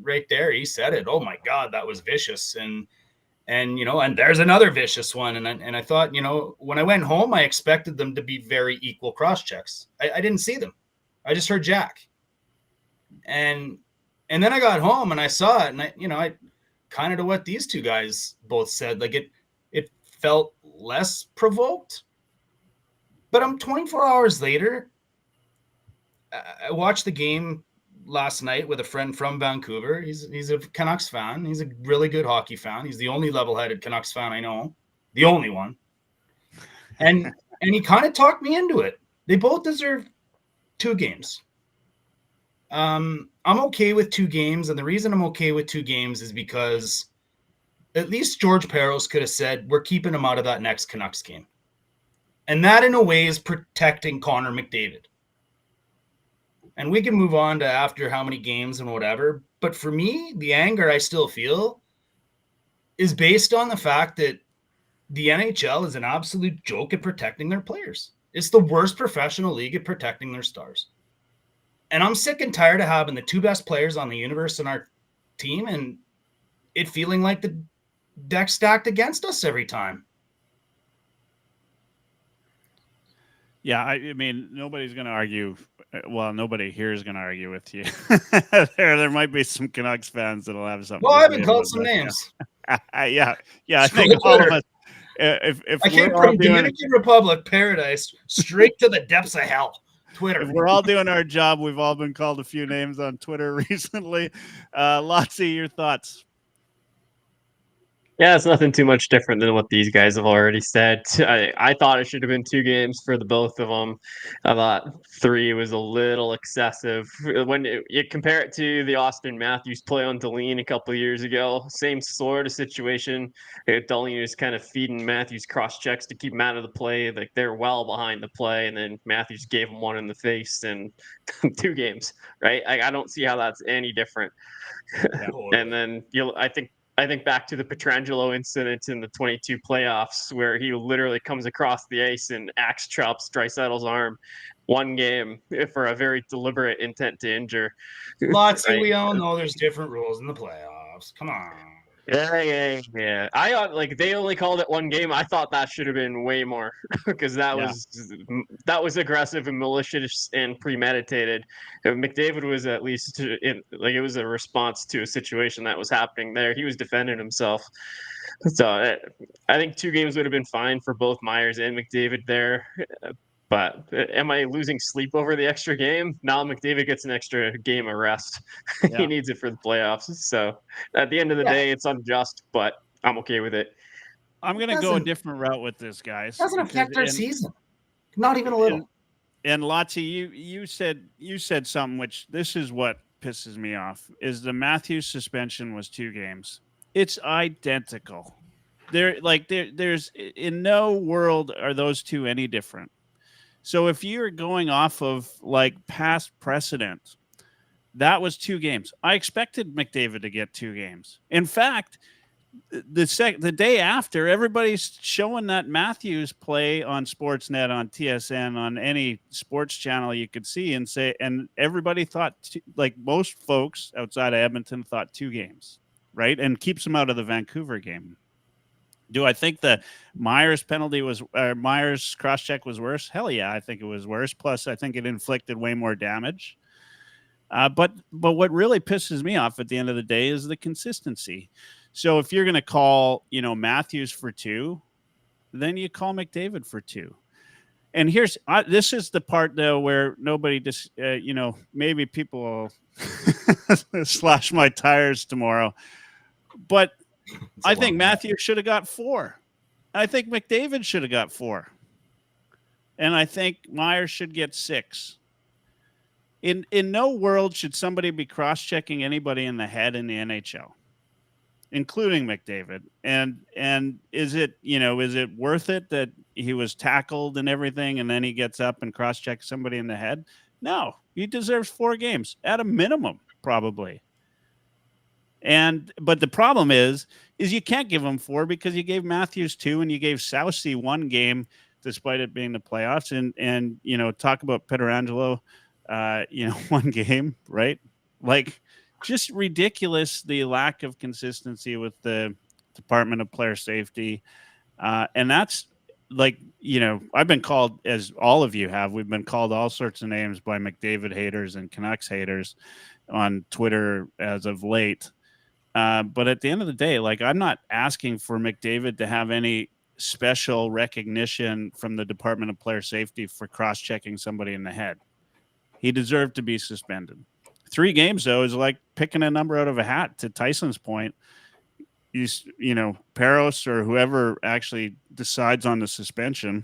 right there. He said it. Oh my God, that was vicious. And there's another vicious one. And I thought, when I went home, I expected them to be very equal cross checks. I didn't see them. I just heard Jack. And then I got home and I saw it, and I kind of to what these two guys both said, like it felt less provoked. But I'm 24 hours later. I watched the game last night with a friend from Vancouver. He's a Canucks fan. He's a really good hockey fan. He's the only level-headed Canucks fan I know, the only one. And he kind of talked me into it. They both deserve 2 games. I'm okay with 2 games, and the reason I'm okay with 2 games is because at least George Peros could have said, we're keeping him out of that next Canucks game. And that, in a way, is protecting Connor McDavid. And we can move on to after how many games and whatever. But for me, the anger I still feel is based on the fact that the NHL is an absolute joke at protecting their players. It's the worst professional league at protecting their stars. And I'm sick and tired of having the 2 best players on the universe in our team and it feeling like the deck stacked against us every time. Yeah, I mean, nobody's going to argue. Well, nobody here is going to argue with you. there might be some Canucks fans that'll have something. Well, I've been called some names. Yeah. I think all of us. If I came from Dominican Republic paradise straight to the depths of hell. Twitter. If we're all doing our job, we've all been called a few names on Twitter recently. Lotsy, your thoughts? Yeah, it's nothing too much different than what these guys have already said. I thought it should have been 2 games for the both of them. I thought 3 was a little excessive. When you compare it to the Austin Matthews play on Deline a couple of years ago, same sort of situation. Deline is kind of feeding Matthews cross checks to keep him out of the play. Like they're well behind the play, and then Matthews gave him one in the face in 2 games. Right? I don't see how that's any different. And then I think back to the Pietrangelo incident in the 22 playoffs where he literally comes across the ice and axe chops Draisaitl's arm 1 game for a very deliberate intent to injure. Lotsy, we all know there's different rules in the playoffs. Come on. Yeah. Like they only called it one game. I thought that should have been way more because that was aggressive and malicious and premeditated. McDavid was at least it was a response to a situation that was happening there. He was defending himself. So I think 2 games would have been fine for both Myers and McDavid there. But am I losing sleep over the extra game? Now McDavid gets an extra game of rest. Yeah. He needs it for the playoffs. So at the end of the day, it's unjust, but I'm okay with it. I'm going to go a different route with this, guys. It doesn't affect our season. Not even a little. And Lottie, you said something which this is what pisses me off is the Matthews suspension was 2 games. It's identical. There's in no world are those two any different. So if you're going off of like past precedent, that was 2 games. I expected McDavid to get 2 games. In fact, the day after, everybody's showing that Matthews play on Sportsnet, on TSN, on any sports channel you could see, and everybody thought, like most folks outside of Edmonton thought 2 games, right? And keeps him out of the Vancouver game. Do I think the Myers penalty Myers cross-check was worse? Hell yeah, I think it was worse. Plus, I think it inflicted way more damage. But what really pisses me off at the end of the day is the consistency. So if you're going to call, Matthews for 2, then you call McDavid for 2. And this is the part though where nobody just, maybe people will slash my tires tomorrow, but I think Matthews should have got 4. I think McDavid should have got 4. And I think Myers should get 6. In no world should somebody be cross-checking anybody in the head in the NHL, including McDavid. And is it worth it that he was tackled and everything and then he gets up and cross-checks somebody in the head? No, he deserves 4 games at a minimum, probably. But the problem is you can't give him 4 because you gave Matthews 2 and you gave Soucy 1 game despite it being the playoffs. And talk about Pietrangelo, 1 game, right? Like, just ridiculous, the lack of consistency with the Department of Player Safety. And that's like, I've been called, as all of you have, we've been called all sorts of names by McDavid haters and Canucks haters on Twitter as of late. But at the end of the day, like, I'm not asking for McDavid to have any special recognition from the Department of Player Safety for cross-checking somebody in the head. He deserved to be suspended. 3 games, though, is like picking a number out of a hat. To Tyson's point, Peros or whoever actually decides on the suspension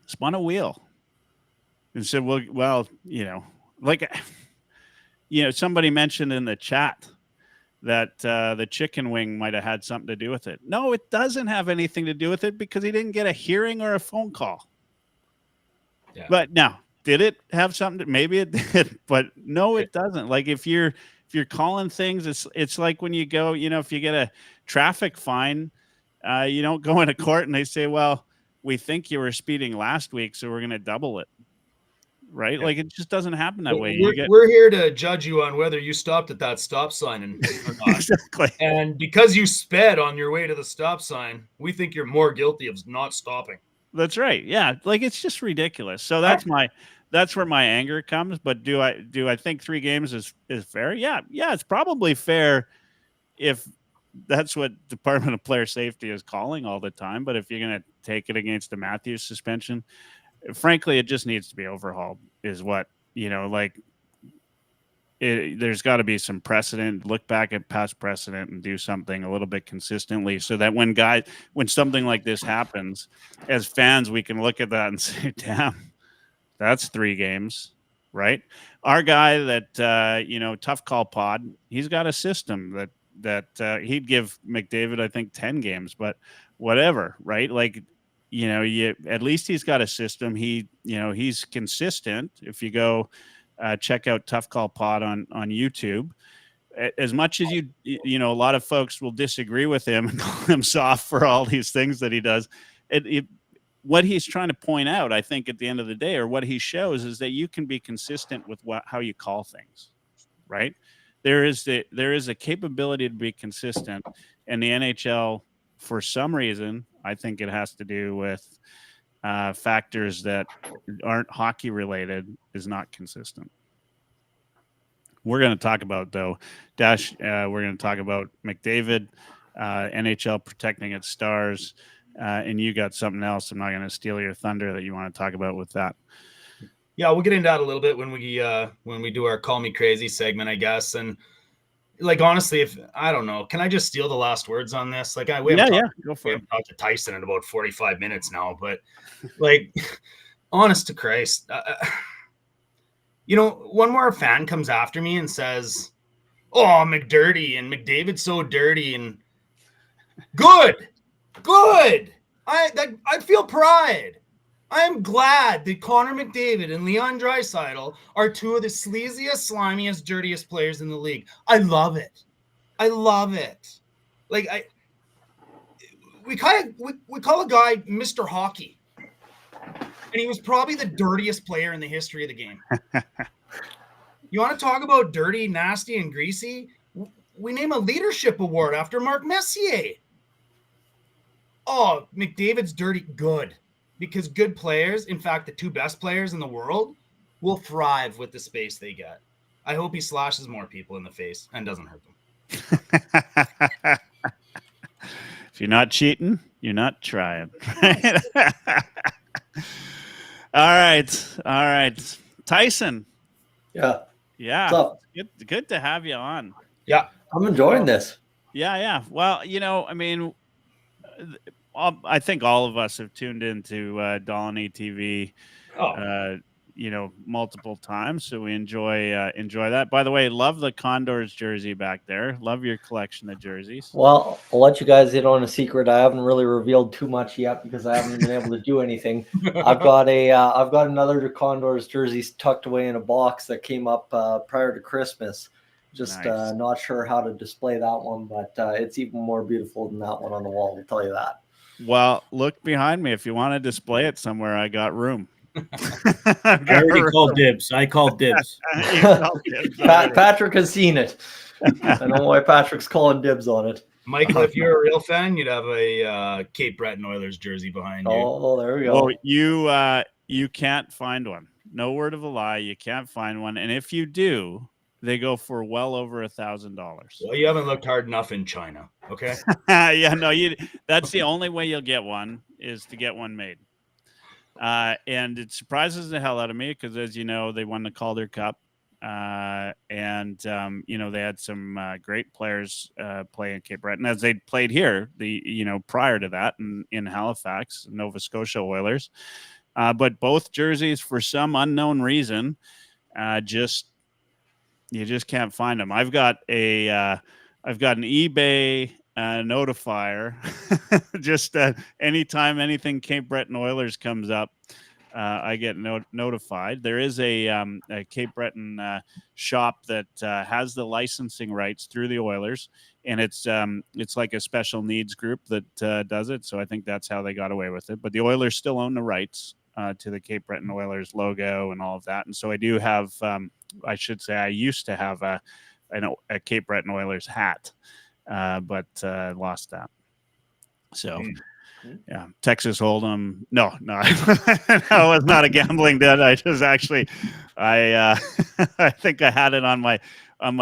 spun a wheel and said, somebody mentioned in the chat that the chicken wing might have had something to do with it. No, it doesn't have anything to do with it because he didn't get a hearing or a phone call. Yeah. But now, did it have something? Maybe it did, but no, it doesn't. Like if you're calling things, it's like when you go, if you get a traffic fine, you don't go into court and they say, well, we think you were speeding last week, so we're going to double it. Right? Yeah. Like it just doesn't happen that way. We're here to judge you on whether you stopped at that stop sign or not. Exactly. And because you sped on your way to the stop sign, we think you're more guilty of not stopping. That's right. Yeah. Like it's just ridiculous. So that's where my anger comes. But do I think 3 games is fair? Yeah. Yeah. It's probably fair if that's what Department of Player Safety is calling all the time. But if you're going to take it against the Matthews suspension, frankly, it just needs to be overhauled is what, there's got to be some precedent, look back at past precedent and do something a little bit consistently so that when something like this happens, as fans, we can look at that and say, damn, that's 3 games, right? Our guy that, Tough Call Pod, he's got a system that he'd give McDavid, I think 10 games, but whatever, right? Like, at least he's got a system. He's consistent. If you go check out Tough Call Pod on YouTube, as much as a lot of folks will disagree with him and call him soft for all these things that he does. What he's trying to point out, I think, at the end of the day, or what he shows, is that you can be consistent with how you call things, right? there is a capability to be consistent, and the NHL, for some reason, I think it has to do with factors that aren't hockey related, is not consistent. We're going to talk about, though, Dash. We're going to talk about McDavid, NHL protecting its stars, and you got something else. I'm not going to steal your thunder that you want to talk about with that. Yeah, we'll get into that a little bit when we do our Call Me Crazy segment, I guess. And like, honestly, if I don't know, can I just steal the last words on this? Like, we haven't talked to Tyson in about 45 minutes now, but like, honest to Christ, one more fan comes after me and says, "Oh, McDirty and McDavid's so dirty," and good. I feel pride. I am glad that Connor McDavid and Leon Draisaitl are two of the sleaziest, slimiest, dirtiest players in the league. I love it. Like we call a guy Mr. Hockey, and he was probably the dirtiest player in the history of the game. You want to talk about dirty, nasty, and greasy? We name a leadership award after Mark Messier. Oh, McDavid's dirty good. Because good players, in fact, the two best players in the world, will thrive with the space they get. I hope he slashes more people in the face and doesn't hurt them. If you're not cheating, you're not trying. All right. Tyson. Yeah. Yeah. What's up? Good to have you on. Yeah. I'm enjoying this. Yeah. Well, I mean, I think all of us have tuned into Dolany TV, multiple times, so we enjoy that. By the way, love the Condors jersey back there. Love your collection of jerseys. Well, I'll let you guys in on a secret. I haven't really revealed too much yet because I haven't been able to do anything. I've got another Condors jersey tucked away in a box that came up prior to Christmas. Just Nice. Not sure how to display that one, but it's even more beautiful than that one on the wall. I'll tell you that. Well, look behind me. If you want to display it somewhere, I got room. I already called dibs. I called dibs. Patrick has seen it. I know why Patrick's calling dibs on it. Michael, if you're a real fan, you'd have a Cape Breton Oilers jersey behind you. Oh, there we go. Well, you can't find one. No word of a lie. You can't find one. And if you do, they go for well over $1,000. Well, you haven't looked hard enough in China, okay? Yeah, no, that's the only way you'll get one, is to get one made. And it surprises the hell out of me because, as you know, they won the Calder Cup. And they had some great players play in Cape Breton as they played here, prior to that in Halifax, Nova Scotia Oilers. But both jerseys, for some unknown reason, you just can't find them. I've got an eBay notifier. Just anytime anything Cape Breton Oilers comes up, I get notified. There is a Cape Breton shop that has the licensing rights through the Oilers, and it's like a special needs group that does it. So I think that's how they got away with it. But the Oilers still own the rights to the Cape Breton Oilers logo and all of that. And so I do have, I should say, I used to have a Cape Breton Oilers hat, but lost that. So. Yeah, Texas Hold'em. No, no, it was not a gambling debt. I just actually, I think I had it on my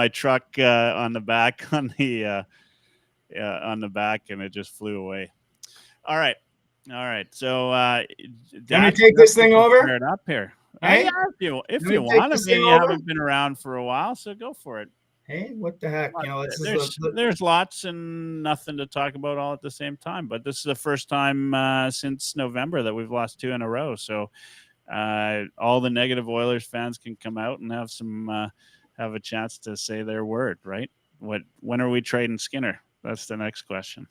truck on the back on the back, and it just flew away. All right. So, can you take this thing over? It up here. Hey? Yeah, if you want. I mean, you haven't been around for a while, so go for it. Hey, what the heck? There's lots and nothing to talk about all at the same time. But this is the first time since November that we've lost 2 in a row. So all the negative Oilers fans can come out and have a chance to say their word, right? When are we trading Skinner? That's the next question.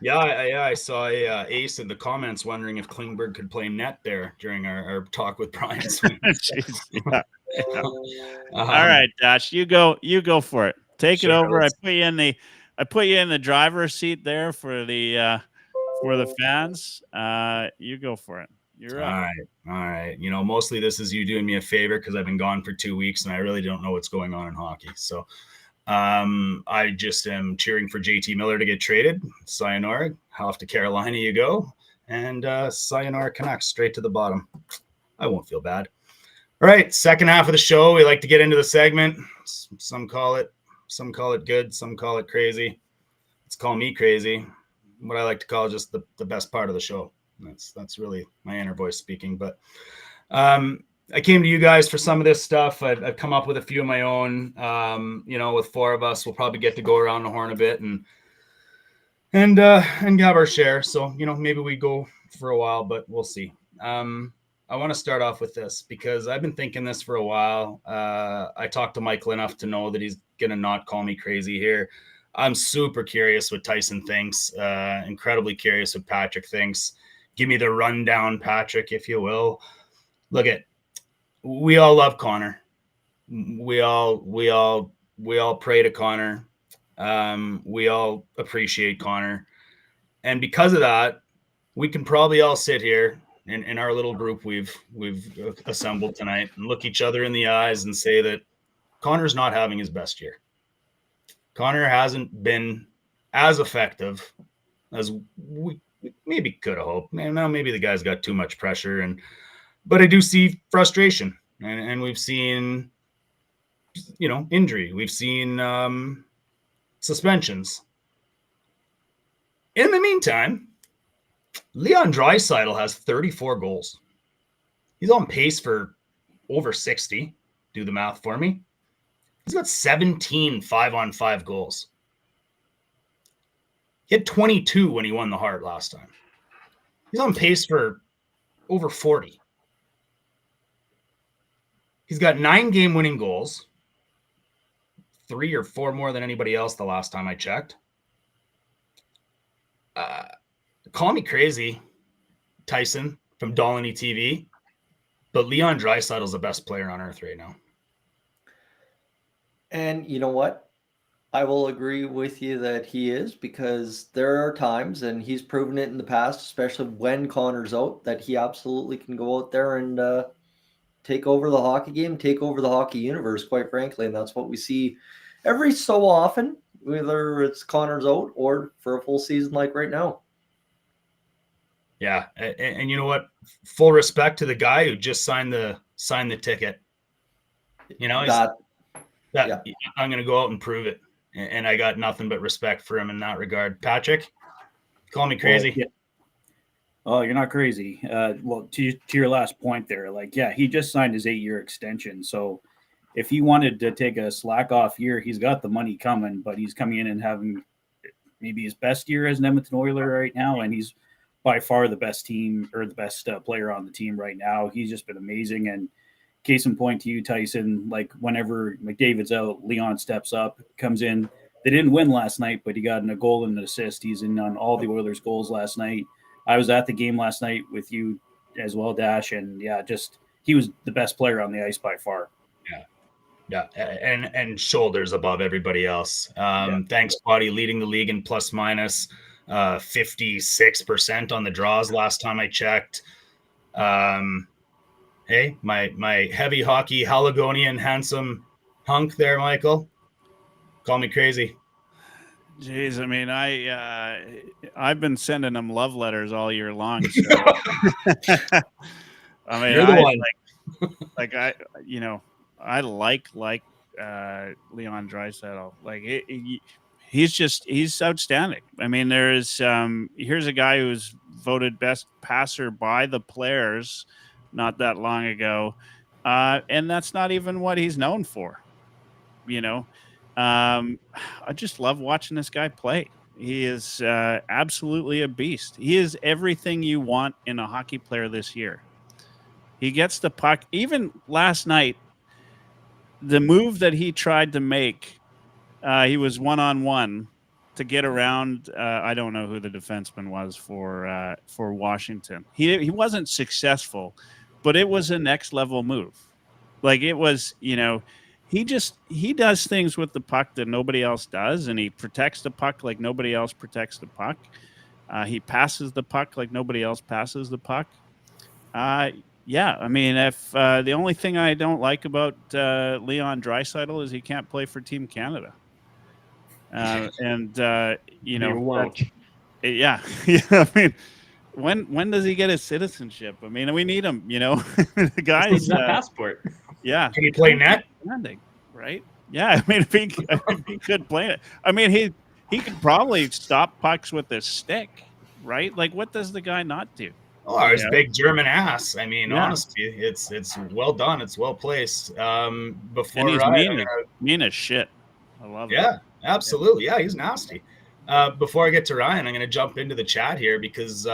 Yeah, I saw Ace in the comments wondering if Klingberg could play net there during our talk with Brian. Jeez, yeah. All right, Dash, you go for it. Take it over. I put you in the driver's seat there for the fans. You go for it. You're All up. right. You know, mostly this is you doing me a favor because I've been gone for 2 weeks and I really don't know what's going on in hockey. So I just am cheering for JT Miller to get traded. Sayonara. Off to Carolina you go. And sayonara Canucks straight to the bottom. I won't feel bad. All right. Second half of the show. We like to get into the segment. Some call it good. Some call it crazy. Let's call me crazy. What I like to call just the best part of the show. That's really my inner voice speaking. But I came to you guys for some of this stuff. I've come up with a few of my own. You know, with 4 of us, we'll probably get to go around the horn a bit and have our share. So, you know, maybe we go for a while, but we'll see. I want to start off with this because I've been thinking this for a while. I talked to Michael enough to know that he's going to not call me crazy here. I'm super curious what Tyson thinks, incredibly curious what Patrick thinks. Give me the rundown, Patrick, if you will. Look at, we all love Connor. We all pray to Connor. We all appreciate Connor. And because of that, we can probably all sit here in our little group we've assembled tonight and look each other in the eyes and say that Connor's not having his best year. Connor hasn't been as effective as we maybe could have hoped. Maybe the guy's got too much pressure, but I do see frustration, and we've seen, you know, injury. We've seen suspensions. In the meantime, Leon Draisaitl has 34 goals. He's on pace for over 60. Do the math for me. He's got 17 5-on-5 goals. He had 22 when he won the Hart last time. He's on pace for over 40. He's got 9 game-winning goals, 3 or 4 more than anybody else the last time I checked. Call me crazy, Tyson from Dolany TV, but Leon Draisaitl is the best player on earth right now. And you know what? I will agree with you that he is, because there are times, and he's proven it in the past, especially when Connor's out, that he absolutely can go out there and take over the hockey game, take over the hockey universe, quite frankly. And that's what we see every so often, whether it's Connor's out or for a full season like right now. Yeah, and you know what? Full respect to the guy who just signed the ticket. You know, yeah. I'm going to go out and prove it, and I got nothing but respect for him in that regard. Patrick, call me crazy. Well, yeah. Oh, you're not crazy. Well, to your last point there, like, yeah, he just signed his 8-year extension. So if he wanted to take a slack off year, he's got the money coming, but he's coming in and having maybe his best year as an Edmonton Oiler right now, and he's by far the best team or the best player on the team right now. He's just been amazing. And case in point to you, Tyson, like whenever McDavid's out, Leon steps up, comes in. They didn't win last night, but he got a goal and an assist. He's in on all the Oilers' goals last night. I was at the game last night with you as well, Dash, and yeah, just he was the best player on the ice by far. Yeah, and shoulders above everybody else. Thanks, Buddy, leading the league in plus minus 56% on the draws last time I checked. Hey, my heavy hockey Haligonian handsome hunk there, Michael. Call me crazy. Jeez, I mean, I've been sending him love letters all year long. So. I mean, You're the one. I like Leon Draisaitl. Like he's outstanding. I mean, here's a guy who's voted best passer by the players not that long ago, and that's not even what he's known for. You know, I just love watching this guy play. He is absolutely a beast. He is everything you want in a hockey player this year. He gets the puck. Even last night, the move that he tried to make, he was one-on-one to get around. I don't know who the defenseman was for Washington. He wasn't successful, but it was a next-level move. Like it was, you know, he does things with the puck that nobody else does, and he protects the puck like nobody else protects the puck. He passes the puck like nobody else passes the puck. Yeah, I mean, if the only thing I don't like about Leon Draisaitl is he can't play for Team Canada, and you know, won't. yeah, yeah. I mean, when does he get his citizenship? I mean, we need him. You know, the guy's that passport. Yeah, Can he play net? Right? Yeah, I mean, if he could play it, I mean, he could probably stop pucks with his stick, right? Like, what does the guy not do? Oh, his big German ass. I mean, Yeah. honestly, it's well done. It's well placed. Before And he's Ryan, mean as shit. I love it. yeah, absolutely. Yeah, he's nasty. Before I get to Ryan, I'm going to jump into the chat here because,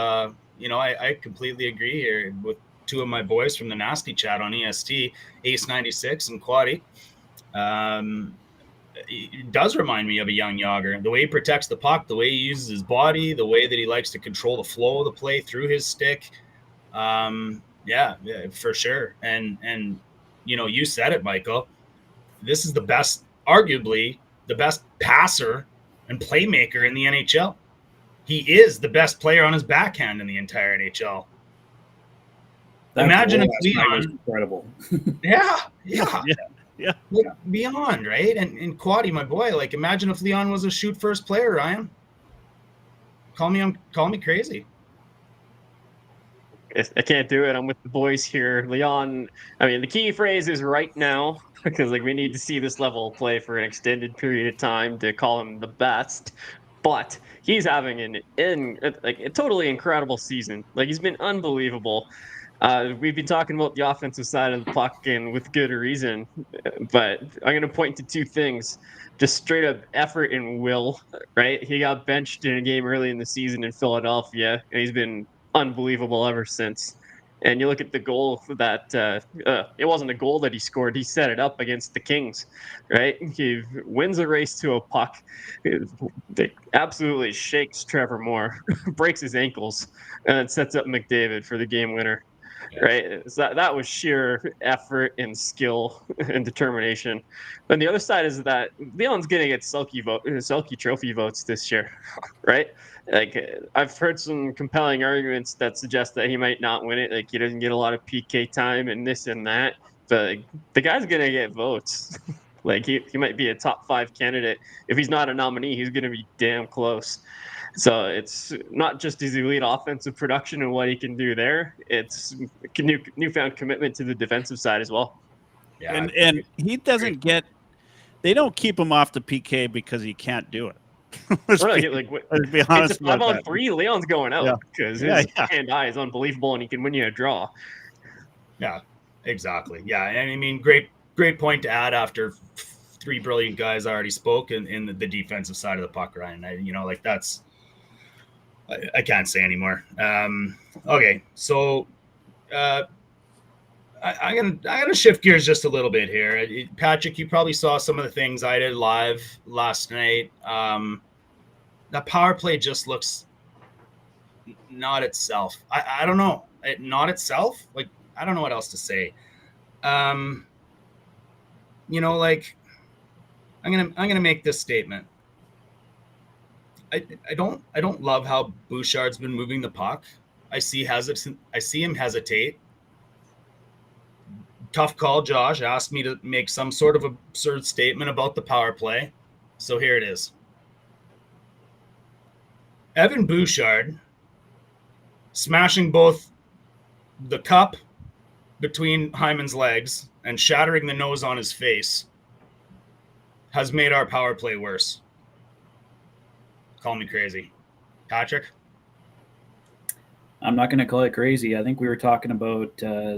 you know, I completely agree here with two of my boys from the nasty chat on EST, Ace 96 and Quaddy. It does remind me of a young Yager. The way he protects the puck, the way he uses his body, the way that he likes to control the flow of the play through his stick. Yeah, for sure. And you know, you said it, Michael. This is the best, arguably the best passer and playmaker in the NHL. He is the best player on his backhand in the entire NHL. Imagine if Leon, incredible. yeah. Yeah. Like, beyond, right? And Quaddy, my boy, like, imagine if Leon was a shoot first player, Ryan. Call me crazy. I can't do it. I'm with the boys here. Leon, I mean, the key phrase is right now, because like we need to see this level of play for an extended period of time to call him the best. But he's having a totally incredible season. Like, he's been unbelievable. We've been talking about the offensive side of the puck, and with good reason. But I'm going to point to two things. Just straight up effort and will, right? He got benched in a game early in the season in Philadelphia, and he's been unbelievable ever since. And you look at the goal that it wasn't a goal that he scored. He set it up against the Kings, right? He wins a race to a puck. It absolutely shakes Trevor Moore, breaks his ankles, and then sets up McDavid for the game winner. Right, so that was sheer effort and skill and determination. And the other side is that Leon's going to get Selke Trophy votes this year, right? Like, I've heard some compelling arguments that suggest that he might not win it. Like, he doesn't get a lot of PK time and this and that. But the guy's going to get votes. Like, he might be a top 5 candidate. If he's not a nominee, he's going to be damn close. So it's not just his elite offensive production and what he can do there. It's newfound commitment to the defensive side as well. Yeah, and he doesn't get. They don't keep him off the PK because he can't do it. let's be honest. It's a 5-on-3. Leon's going out because his hand-eye is unbelievable, and he can win you a draw. Yeah, exactly. Yeah, and I mean, great point to add after 3 brilliant guys already spoke in the defensive side of the puck, Ryan. That's. I can't say anymore. Okay, so I'm gonna shift gears just a little bit here. Patrick, you probably saw some of the things I did live last night. That power play just looks not itself. I don't know, not itself. Like, I don't know what else to say. You know, like, I'm gonna make this statement. I don't love how Bouchard's been moving the puck. I see him hesitate. Tough call, Josh asked me to make some sort of absurd statement about the power play. So here it is. Evan Bouchard smashing both the cup between Hyman's legs and shattering the nose on his face has made our power play worse. Call me crazy. Patrick? I'm not going to call it crazy. I think we were talking about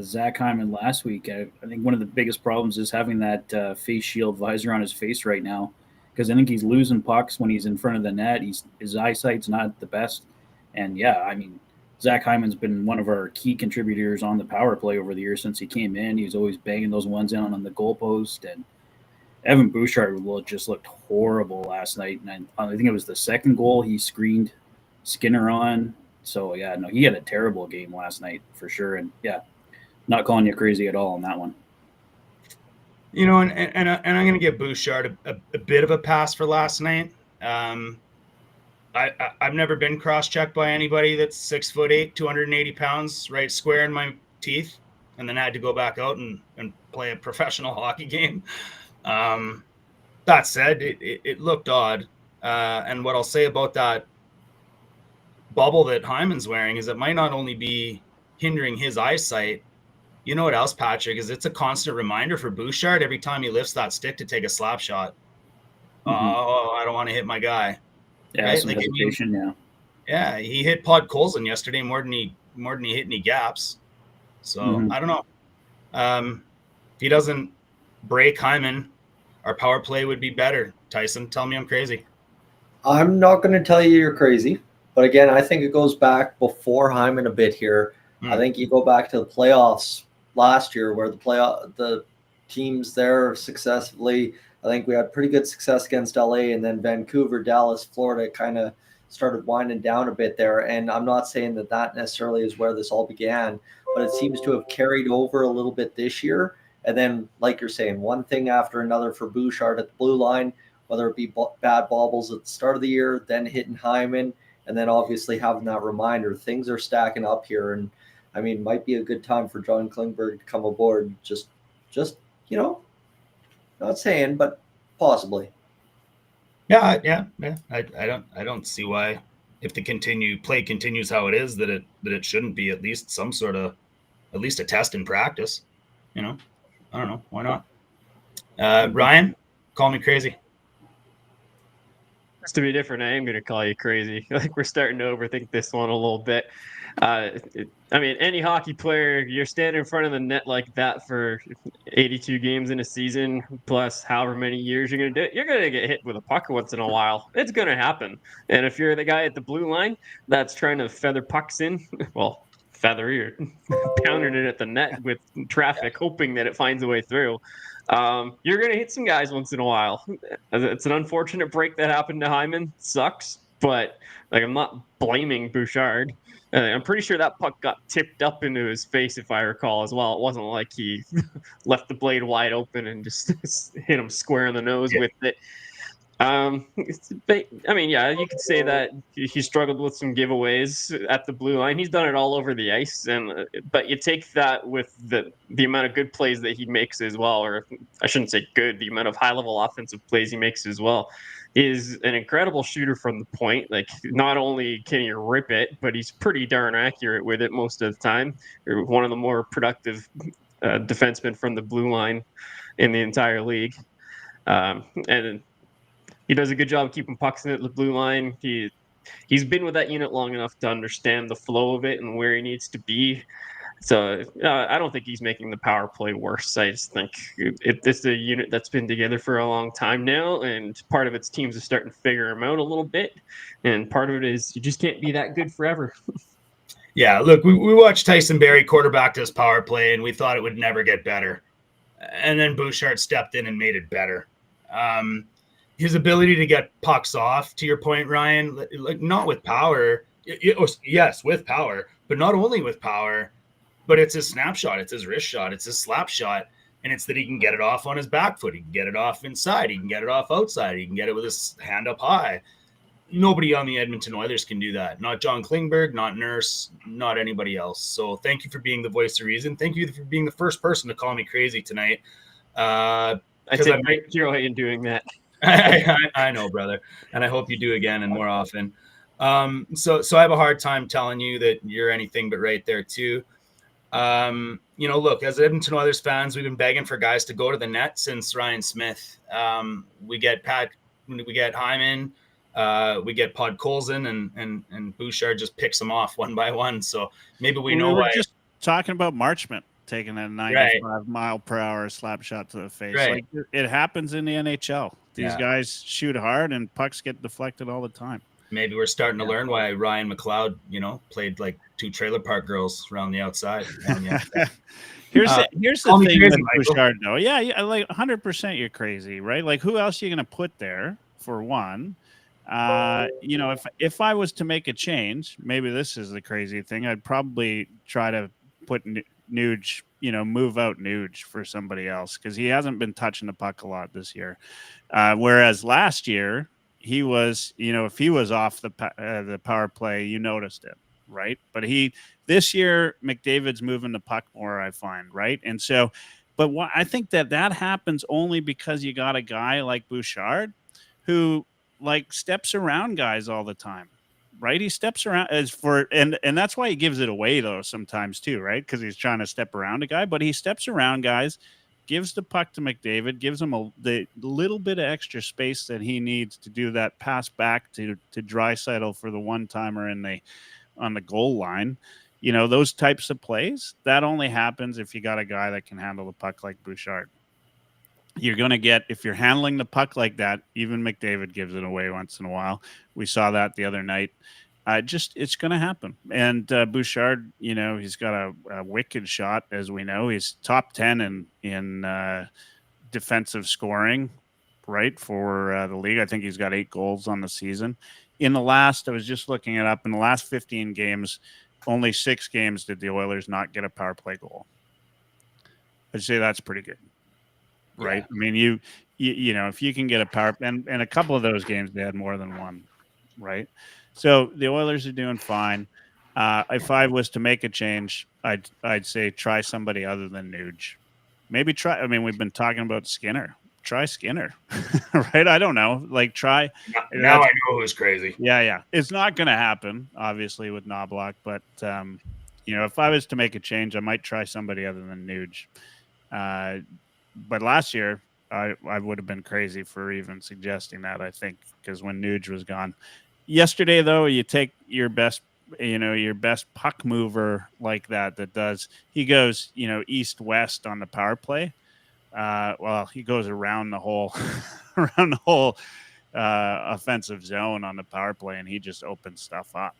Zach Hyman last week. I think one of the biggest problems is having that face shield visor on his face right now, because I think he's losing pucks when he's in front of the net. His eyesight's not the best. And, yeah, I mean, Zach Hyman's been one of our key contributors on the power play over the years since he came in. He was always banging those ones in on the goalpost, and Evan Bouchard just looked horrible last night. And I think it was the second goal he screened Skinner on. So, yeah, no, he had a terrible game last night for sure. And, yeah, not calling you crazy at all on that one. You know, and I'm going to give Bouchard a bit of a pass for last night. I've never been cross-checked by anybody that's 6'8", 280 pounds, right square in teeth and then had to go back out and play a professional hockey game. That said, it looked odd. And what I'll say about that bubble that Hyman's wearing is it might not only be hindering his eyesight. You know what else, Patrick, is it's a constant reminder for Bouchard every time he lifts that stick to take a slap shot. Oh, I don't want to hit my guy. Yeah, right? some hesitation, Yeah, he hit Pod Colson yesterday more than he hit any gaps. So I don't know. If he doesn't break Hyman, our power play would be better. Tyson, tell me I'm crazy. I'm not going to tell you you're crazy. But again, I think it goes back before Hyman a bit here. I think you go back to the playoffs last year where the teams there successfully, I think we had pretty good success against LA, and then Vancouver, Dallas, Florida kind of started winding down a bit there. And I'm not saying that necessarily is where this all began, but it seems to have carried over a little bit this year. And then, like you're saying, one thing after another for Bouchard at the blue line, whether it be bad bobbles at the start of the year, then hitting Hyman, and then obviously having that reminder, things are stacking up here. And I mean, might be a good time for John Klingberg to come aboard. Just not saying, but possibly. Yeah. I don't see why, if the play continues how it is, that it shouldn't be at least some sort of, at least a test in practice. I don't know. Why not? Ryan, call me crazy. To be different, I am going to call you crazy. Like, we're starting to overthink this one a little bit. I mean, any hockey player, you're standing in front of the net like that for 82 games in a season, plus however many years you're going to do it, you're going to get hit with a puck once in a while. It's going to happen. And if you're the guy at the blue line that's trying to feather pucks in, well, you're pounding it at the net with traffic, hoping that it finds a way through. You're going to hit some guys once in a while. It's an unfortunate break that happened to Hyman. Sucks, but I'm not blaming Bouchard. I'm pretty sure that puck got tipped up into his face, if I recall, as well. It wasn't like he left the blade wide open and just hit him square in the nose with it. You could say that he struggled with some giveaways at the blue line. He's done it all over the ice, but you take that with the amount of good plays that he makes as well, or I shouldn't say good, the amount of high-level offensive plays he makes as well. Is an incredible shooter from the point. Like, not only can he rip it, but he's pretty darn accurate with it most of the time. One of the more productive defensemen from the blue line in the entire league. And he does a good job of keeping pucks in at the blue line. He's been with that unit long enough to understand the flow of it and where he needs to be. So I don't think he's making the power play worse. I just think it's a unit that's been together for a long time now, and part of its teams are starting to figure him out a little bit, and part of it is you just can't be that good forever. Yeah, look, we watched Tyson Barrie quarterback this power play, and we thought it would never get better. And then Bouchard stepped in and made it better. His ability to get pucks off, to your point, Ryan, like not with power. Yes, with power, but not only with power, but it's his snapshot, it's his wrist shot, it's his slap shot, and it's that he can get it off on his back foot. He can get it off inside. He can get it off outside. He can get it with his hand up high. Nobody on the Edmonton Oilers can do that. Not John Klingberg, not Nurse, not anybody else. So thank you for being the voice of reason. Thank you for being the first person to call me crazy tonight. I take great joy in doing that. I know, brother, and I hope you do again and more often. So I have a hard time telling you that you're anything but right there too. Look, as Edmonton Oilers fans, we've been begging for guys to go to the net since Ryan Smith. We get Hyman, we get Pod Colson, and Bouchard just picks them off one by one. So maybe we know why. Just talking about Marchment taking a 95 mile per hour slap shot to the face. Right. Like, it happens in the NHL. These guys shoot hard and pucks get deflected all the time. Maybe we're starting to learn why Ryan McLeod, played like two trailer park girls around the outside. Here's the thing with Bouchard, though. Yeah, like 100% you're crazy, right? Like, who else are you going to put there, for one? If I was to make a change, maybe this is the crazy thing, I'd probably try to put Nuge, move out Nuge for somebody else, because he hasn't been touching the puck a lot this year. Whereas last year, he was, if he was off the power play, you noticed it. right? But this year, McDavid's moving the puck more, I find, right? And so, but what I think that happens only because you got a guy like Bouchard who like steps around guys all the time, right? He steps around and that's why he gives it away though sometimes too, right? Because he's trying to step around a guy, but he steps around guys, gives the puck to McDavid, gives him the little bit of extra space that he needs to do that pass back to Draisaitl for the one-timer on the goal line. You know, those types of plays, that only happens if you got a guy that can handle the puck like Bouchard. You're going to get, if you're handling the puck like that, even McDavid gives it away once in a while. We saw that the other night. It's going to happen. And Bouchard, you know, he's got a wicked shot, as we know. He's top 10 in defensive scoring, right, for the league. I think he's got 8 goals on the season. I was just looking it up, in the last 15 games, only 6 games did the Oilers not get a power play goal. I'd say that's pretty good, right? Yeah. I mean, you know, if you can get a power, and a couple of those games they had more than one, right? So the Oilers are doing fine. If I was to make a change, I'd say try somebody other than Nuge. Maybe try. I mean, we've been talking about Skinner. Try Skinner, right? I don't know. Like try. Now I know who's crazy. Yeah. It's not going to happen, obviously, with Knoblauch. But you know, if I was to make a change, I might try somebody other than Nuge. But last year, I would have been crazy for even suggesting that. I think because when Nuge was gone. Yesterday, though, you take your best puck mover like that he goes, you know, east-west on the power play. He goes around the whole offensive zone on the power play, and he just opens stuff up.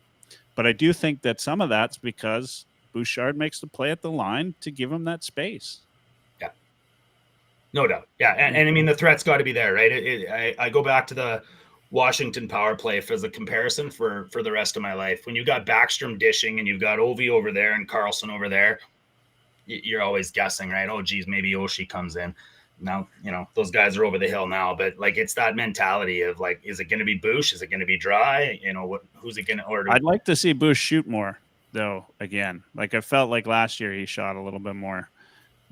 But I do think that some of that's because Bouchard makes the play at the line to give him that space. Yeah, no doubt. Yeah, and I mean the threat's got to be there, right? I go back to the Washington power play as a comparison for the rest of my life. When you got Backstrom dishing and you've got Ovi over there and Carlson over there, you're always guessing, right? Oh, geez, maybe Oshie comes in. Now, you know, those guys are over the hill now, but like it's that mentality of like, is it going to be Bush? Is it going to be Dry? You know, who's it going to order? I'd like to see Bush shoot more, though, again. Like I felt like last year he shot a little bit more.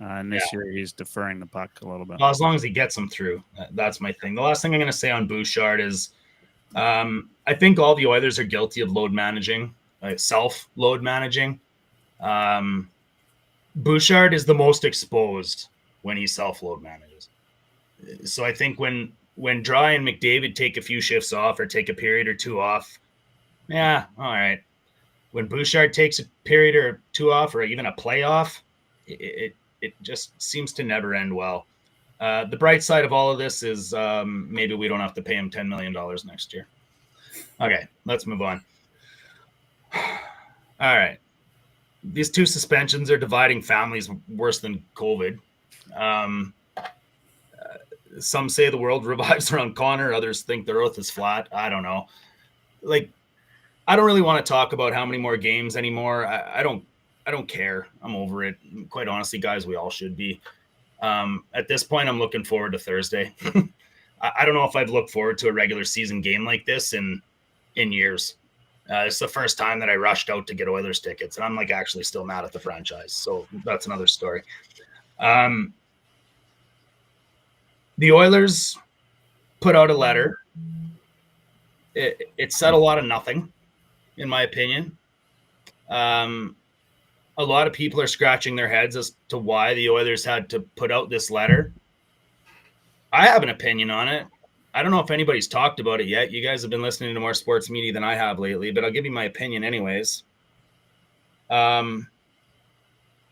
And this year he's deferring the puck a little bit. Well, as long as he gets them through, that's my thing. The last thing I'm going to say on Bouchard is I think all the Oilers are guilty of load managing, self-load managing. Bouchard is the most exposed when he self-load manages. So I think when Dry and McDavid take a few shifts off or take a period or two off, yeah, all right. When Bouchard takes a period or two off or even a playoff, it just seems to never end well. The bright side of all of this is maybe we don't have to pay him $10 million next year. Okay, let's move on. All right. These 2 suspensions are dividing families worse than COVID. Some say the world revolves around Connor. Others think the earth is flat. I don't know. Like, I don't really want to talk about how many more games anymore. I don't care. I'm over it. Quite honestly, guys, we all should be. At this point, I'm looking forward to Thursday. I don't know if I've looked forward to a regular season game like this in years. It's the first time that I rushed out to get Oilers tickets, and I'm like actually still mad at the franchise. So that's another story. The Oilers put out a letter. It said a lot of nothing, in my opinion. A lot of people are scratching their heads as to why the Oilers had to put out this letter. I have an opinion on it. I don't know if anybody's talked about it yet. You guys have been listening to more sports media than I have lately, but I'll give you my opinion anyways. You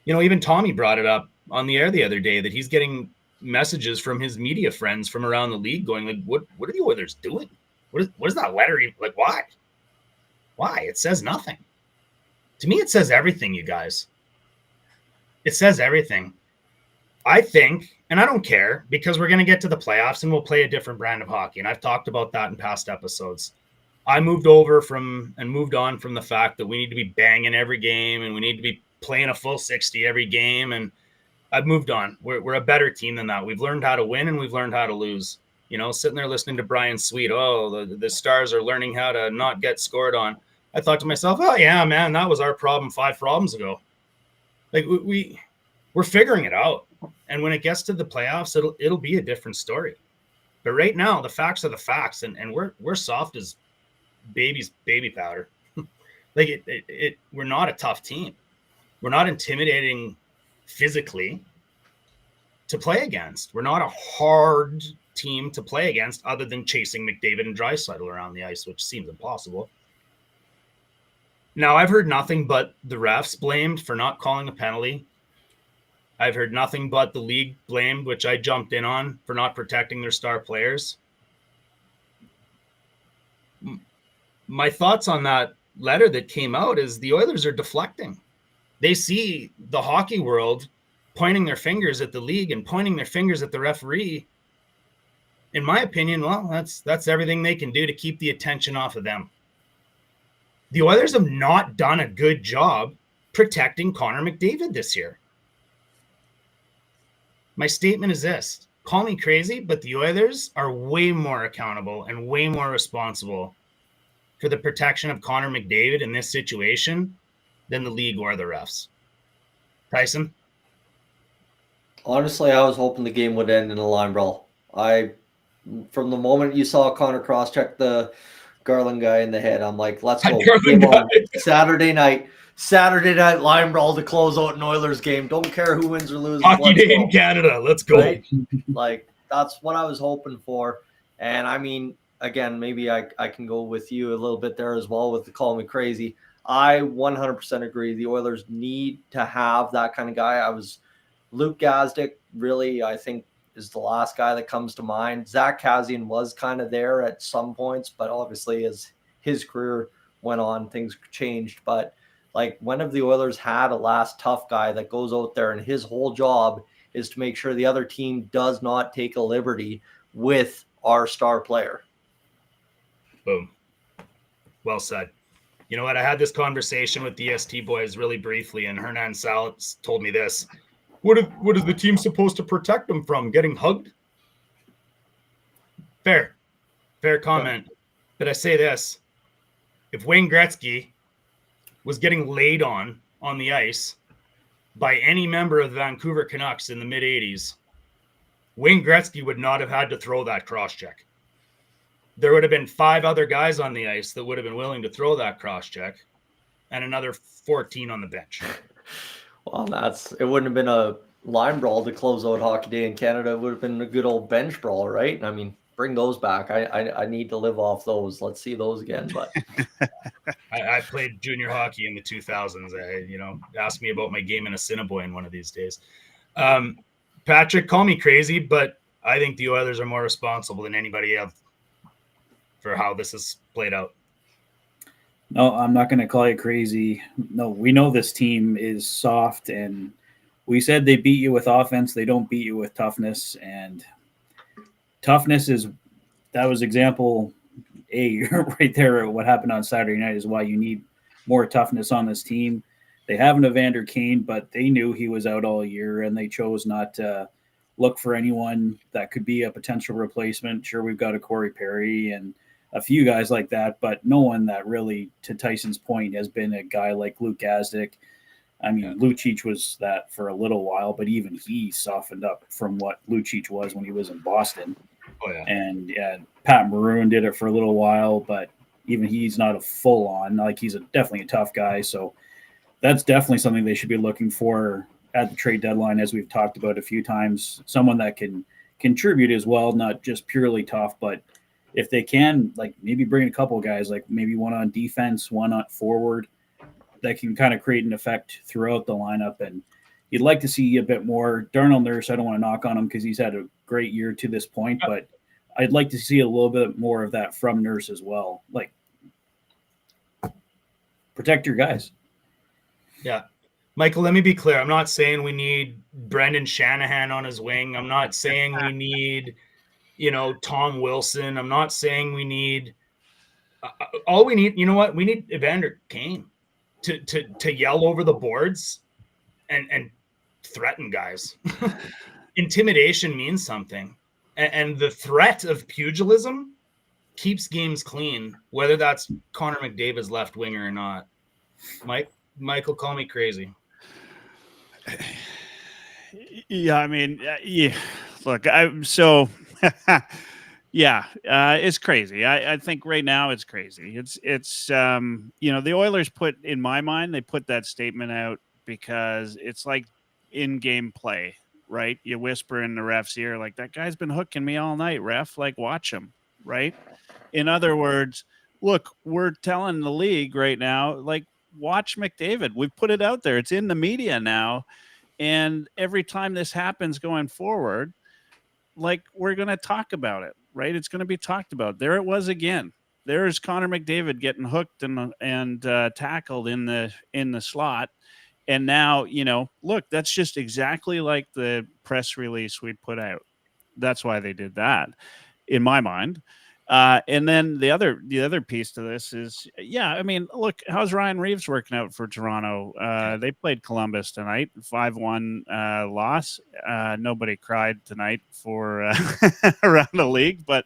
know, even Tommy brought it up on the air the other day that he's getting messages from his media friends from around the league going like, what are the Oilers doing? What is that letter? Like, why? It says nothing. To me, it says everything, you guys. It says everything. I think, and I don't care, because we're going to get to the playoffs and we'll play a different brand of hockey. And I've talked about that in past episodes. I moved on from the fact that we need to be banging every game and we need to be playing a full 60 every game. And I've moved on. We're a better team than that. We've learned how to win and we've learned how to lose. You know, sitting there listening to Brian Sweet, the Stars are learning how to not get scored on. I thought to myself, oh yeah, man, that was our problem 5 problems ago. Like we're figuring it out. And when it gets to the playoffs, it'll be a different story. But right now, the facts are the facts, and we're soft as baby powder. Like we're not a tough team. We're not intimidating physically to play against. We're not a hard team to play against, other than chasing McDavid and Draisaitl around the ice, which seems impossible. Now, I've heard nothing but the refs blamed for not calling a penalty. I've heard nothing but the league blamed, which I jumped in on, for not protecting their star players. My thoughts on that letter that came out is the Oilers are deflecting. They see the hockey world pointing their fingers at the league and pointing their fingers at the referee. In my opinion, well, that's everything they can do to keep the attention off of them. The Oilers have not done a good job protecting Connor McDavid this year. My statement is this: call me crazy, but the Oilers are way more accountable and way more responsible for the protection of Connor McDavid in this situation than the league or the refs. Tyson? Honestly, I was hoping the game would end in a line brawl. From the moment you saw Connor cross-check the Garland guy in the head, I'm like, let's go. Game on. Saturday night line brawl to close out an Oilers game. Don't care who wins or loses. Hockey day in Canada. Let's go. Right? Like, that's what I was hoping for. And I mean, again, maybe I can go with you a little bit there as well with the call me crazy. I 100% agree. The Oilers need to have that kind of guy. Luke Gazdic, really, I think, is the last guy that comes to mind. Zach Kassian was kind of there at some points, but obviously as his career went on, things changed. But like, when have the Oilers had a last tough guy that goes out there and his whole job is to make sure the other team does not take a liberty with our star player? Boom. Well said. You know what? I had this conversation with the EST boys really briefly, and Hernan Salas told me this. What is the team supposed to protect them from? Getting hugged? Fair comment. But I say this: if Wayne Gretzky was getting laid on the ice by any member of the Vancouver Canucks in the mid-'80s, Wayne Gretzky would not have had to throw that cross-check. There would have been 5 other guys on the ice that would have been willing to throw that cross-check, and another 14 on the bench. Well, it wouldn't have been a line brawl to close out Hockey Day in Canada. It would have been a good old bench brawl, right? I mean, bring those back. I need to live off those. Let's see those again. But I played junior hockey in the 2000s. Ask me about my game in Assiniboine one of these days. Patrick, call me crazy, but I think the Oilers are more responsible than anybody else for how this has played out. No, I'm not going to call you crazy. No, we know this team is soft, and we said they beat you with offense. They don't beat you with toughness, and toughness that was example A right there. What happened on Saturday night is why you need more toughness on this team. They have an Evander Kane, but they knew he was out all year, and they chose not to look for anyone that could be a potential replacement. Sure, we've got a Corey Perry and a few guys like that, but no one that really, to Tyson's point, has been a guy like Luke Gazdic. I mean, Lucic was that for a little while, but even he softened up from what Lucic was when he was in Boston. Oh, yeah. And Pat Maroon did it for a little while, but even he's not a full-on. Like, he's definitely a tough guy. So that's definitely something they should be looking for at the trade deadline, as we've talked about a few times. Someone that can contribute as well, not just purely tough, but if they can, like, maybe bring a couple guys, like maybe one on defense, one on forward, that can kind of create an effect throughout the lineup. And you'd like to see a bit more. Darnell Nurse, I don't want to knock on him because he's had a great year to this point, but I'd like to see a little bit more of that from Nurse as well. Like, protect your guys. Yeah. Michael, let me be clear. I'm not saying we need Brendan Shanahan on his wing. I'm not saying we need, Tom Wilson. I'm not saying we need all we need. You know what? We need Evander Kane to yell over the boards and threaten guys. Intimidation means something. And the threat of pugilism keeps games clean, whether that's Connor McDavid's left winger or not. Michael, call me crazy. Yeah, I mean, yeah. Look, I'm so. Yeah, it's crazy. I think right now it's crazy. It's the Oilers in my mind, they put that statement out because it's like in-game play, right? You whisper in the ref's ear, like, that guy's been hooking me all night, ref, like, watch him, right? In other words, look, we're telling the league right now, like, watch McDavid. We've put it out there. It's in the media now. And every time this happens going forward, like, we're going to talk about it, right? It's going to be talked about. There it was again. There's Connor McDavid getting hooked and tackled in the slot. And now, look, that's just exactly like the press release we put out. That's why they did that, in my mind. And then the other piece to this is, I mean, look, how's Ryan Reeves working out for Toronto? They played Columbus tonight, 5-1 loss. Nobody cried tonight for around the league, but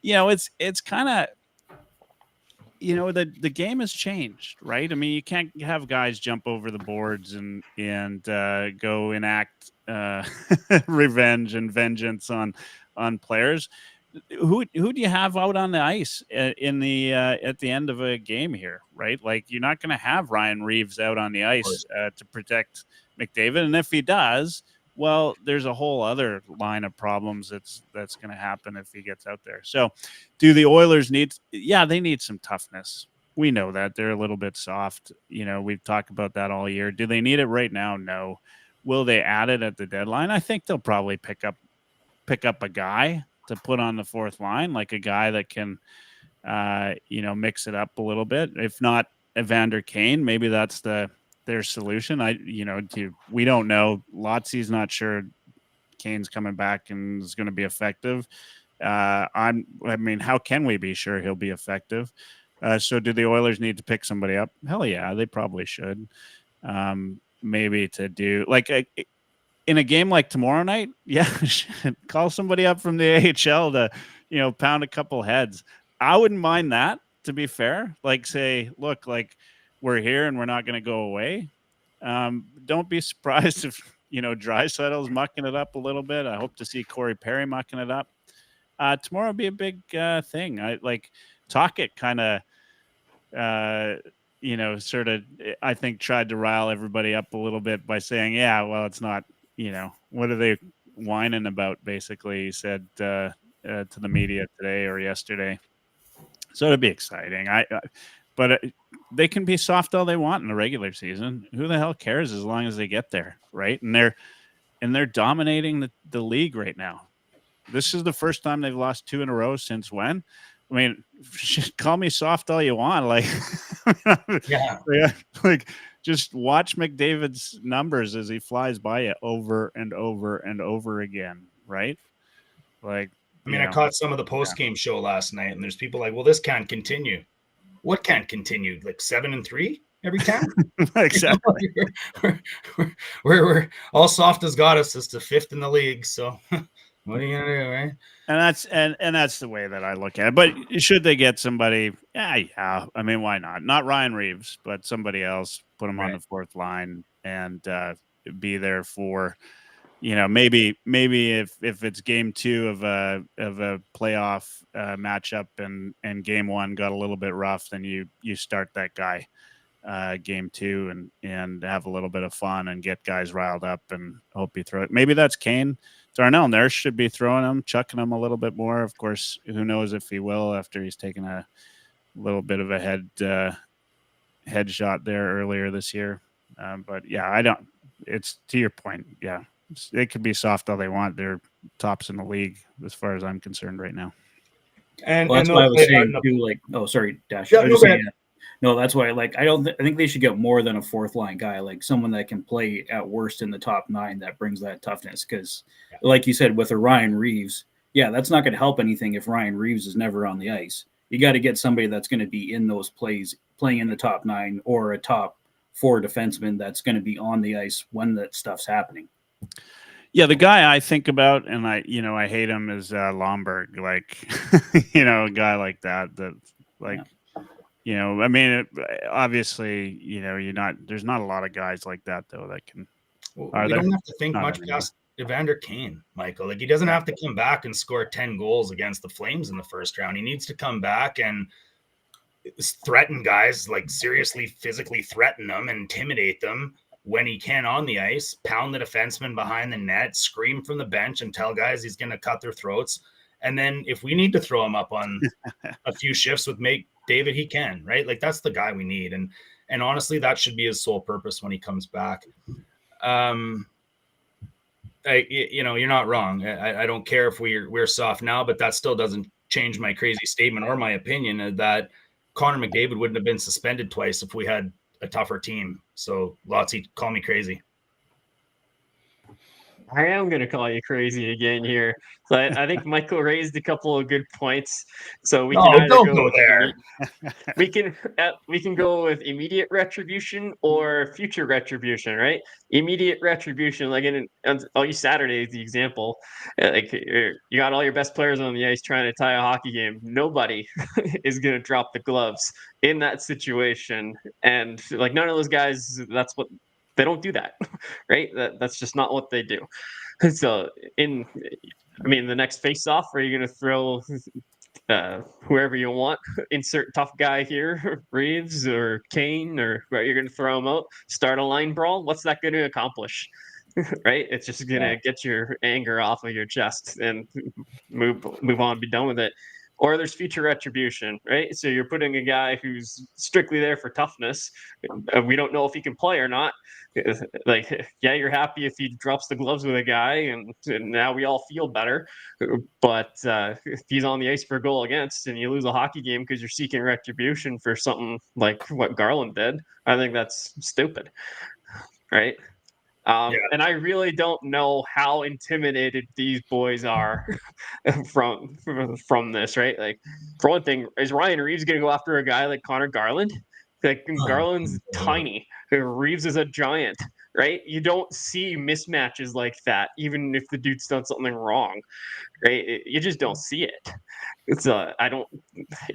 it's kind of, the game has changed, right? I mean, you can't have guys jump over the boards and go enact revenge and vengeance on players. Who do you have out on the ice in the at the end of a game here, right? Like, you're not going to have Ryan Reeves out on the ice to protect McDavid, and if he does, well, there's a whole other line of problems that's going to happen if he gets out there. So, do the Oilers need? Yeah, they need some toughness. We know that they're a little bit soft. We've talked about that all year. Do they need it right now? No. Will they add it at the deadline? I think they'll probably pick up a guy to put on the fourth line, like a guy that can, mix it up a little bit. If not Evander Kane, maybe that's their solution. We don't know. Lotsy's not sure Kane's coming back and is going to be effective. How can we be sure he'll be effective? So do the Oilers need to pick somebody up? Hell yeah, they probably should. Maybe to do like in a game like tomorrow night, call somebody up from the AHL to, pound a couple heads. I wouldn't mind that, to be fair. Like, say, look, like, we're here and we're not going to go away. Don't be surprised if, Draisaitl's mucking it up a little bit. I hope to see Corey Perry mucking it up. Tomorrow will be a big thing. Tocchet kind of, sort of, I think, tried to rile everybody up a little bit by saying, it's not, what are they whining about? Basically, he said to the media today or yesterday. So it'll be exciting. But they can be soft all they want in the regular season. Who the hell cares as long as they get there, right? And they're dominating the league right now. This is the first time they've lost 2 in a row since when? I mean, call me soft all you want. Like, like, just watch McDavid's numbers as he flies by you over and over and over again, right? Like, I caught some of the post-game show last night, and there's people like, well, this can't continue. What can't continue? Like 7-3 every time? Exactly. we're all soft as got us as the 5th in the league. So what are you gonna do, right? And that's the way that I look at it. But should they get somebody? Yeah. I mean, why not? Not Ryan Reeves, but somebody else. Put him on the fourth line and be there for, maybe if it's game 2 of a playoff matchup and game 1 got a little bit rough, then you start that guy game 2 and have a little bit of fun and get guys riled up and hope you throw it. Maybe that's Kane. Darnell Nurse should be throwing him, chucking him a little bit more. Of course, who knows if he will after he's taken a little bit of a head shot there earlier this year. But it's to your point. Yeah, they could be soft all they want. They're tops in the league as far as I'm concerned right now. And that's why I was saying too, like, oh, sorry, Dash. I was just saying, no, that's why, like, I think they should get more than a fourth line guy, like someone that can play at worst in the top 9 that brings that toughness. Because, like you said, with a Ryan Reeves, that's not going to help anything if Ryan Reeves is never on the ice. You got to get somebody that's going to be in those plays, playing in the top 9, or a top 4 defenseman that's going to be on the ice when that stuff's happening. Yeah, the guy I think about, and I hate him, is Lomberg. Like, a guy like that. Like, I mean, obviously, there's not a lot of guys like that though that can. We don't have to think much past Evander Kane, Michael. Like, he doesn't have to come back and score 10 goals against the Flames in the first round. He needs to come back and threaten guys, like seriously physically threaten them, intimidate them when he can on the ice, pound the defenseman behind the net, scream from the bench and tell guys he's going to cut their throats. And then if we need to throw him up on a few shifts with McDavid, he can, right? Like, that's the guy we need. And honestly, that should be his sole purpose when he comes back. You're not wrong. I don't care if we're soft now, but that still doesn't change my crazy statement or my opinion that Connor McDavid wouldn't have been suspended twice if we had a tougher team. So, Lotsy, call me crazy. I am going to call you crazy again here. So I think Michael raised a couple of good points. So we can either go there. We can go with immediate retribution or future retribution, right? Immediate retribution, like I'll use Saturday as the example. Like, you got all your best players on the ice trying to tie a hockey game. Nobody is going to drop the gloves in that situation, and like none of those guys. They don't do that, right? That's just not what they do. So the next face-off, are you going to throw whoever you want, insert tough guy here, Reeves or Kane, or you're going to throw him out, start a line brawl? What's that going to accomplish? Right? It's just going to get your anger off of your chest and move on, be done with it. Or there's future retribution, right? So you're putting a guy who's strictly there for toughness. We don't know if he can play or not. Like, yeah, you're happy if he drops the gloves with a guy, and now we all feel better. But if he's on the ice for a goal against and you lose a hockey game because you're seeking retribution for something like what Garland did, I think that's stupid, right? And I really don't know how intimidated these boys are from this, right? Like, for one thing, is Ryan Reeves going to go after a guy like Connor Garland? Like, Garland's tiny. Reeves is a giant, right? You don't see mismatches like that, even if the dude's done something wrong, right? You just don't see it. It's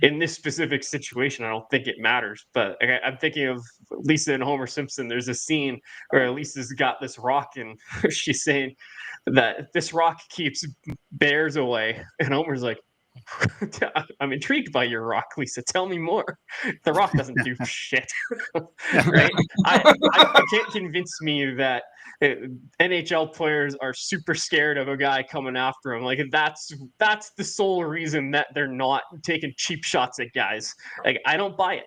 in this specific situation, I don't think it matters. But I'm thinking of Lisa and Homer Simpson. There's a scene where Lisa's got this rock, and she's saying that this rock keeps bears away, and Homer's like, I'm intrigued by your rock, Lisa. Tell me more. The rock doesn't do shit, right? I can't convince me that NHL players are super scared of a guy coming after him. Like, that's the sole reason that they're not taking cheap shots at guys. Like, I don't buy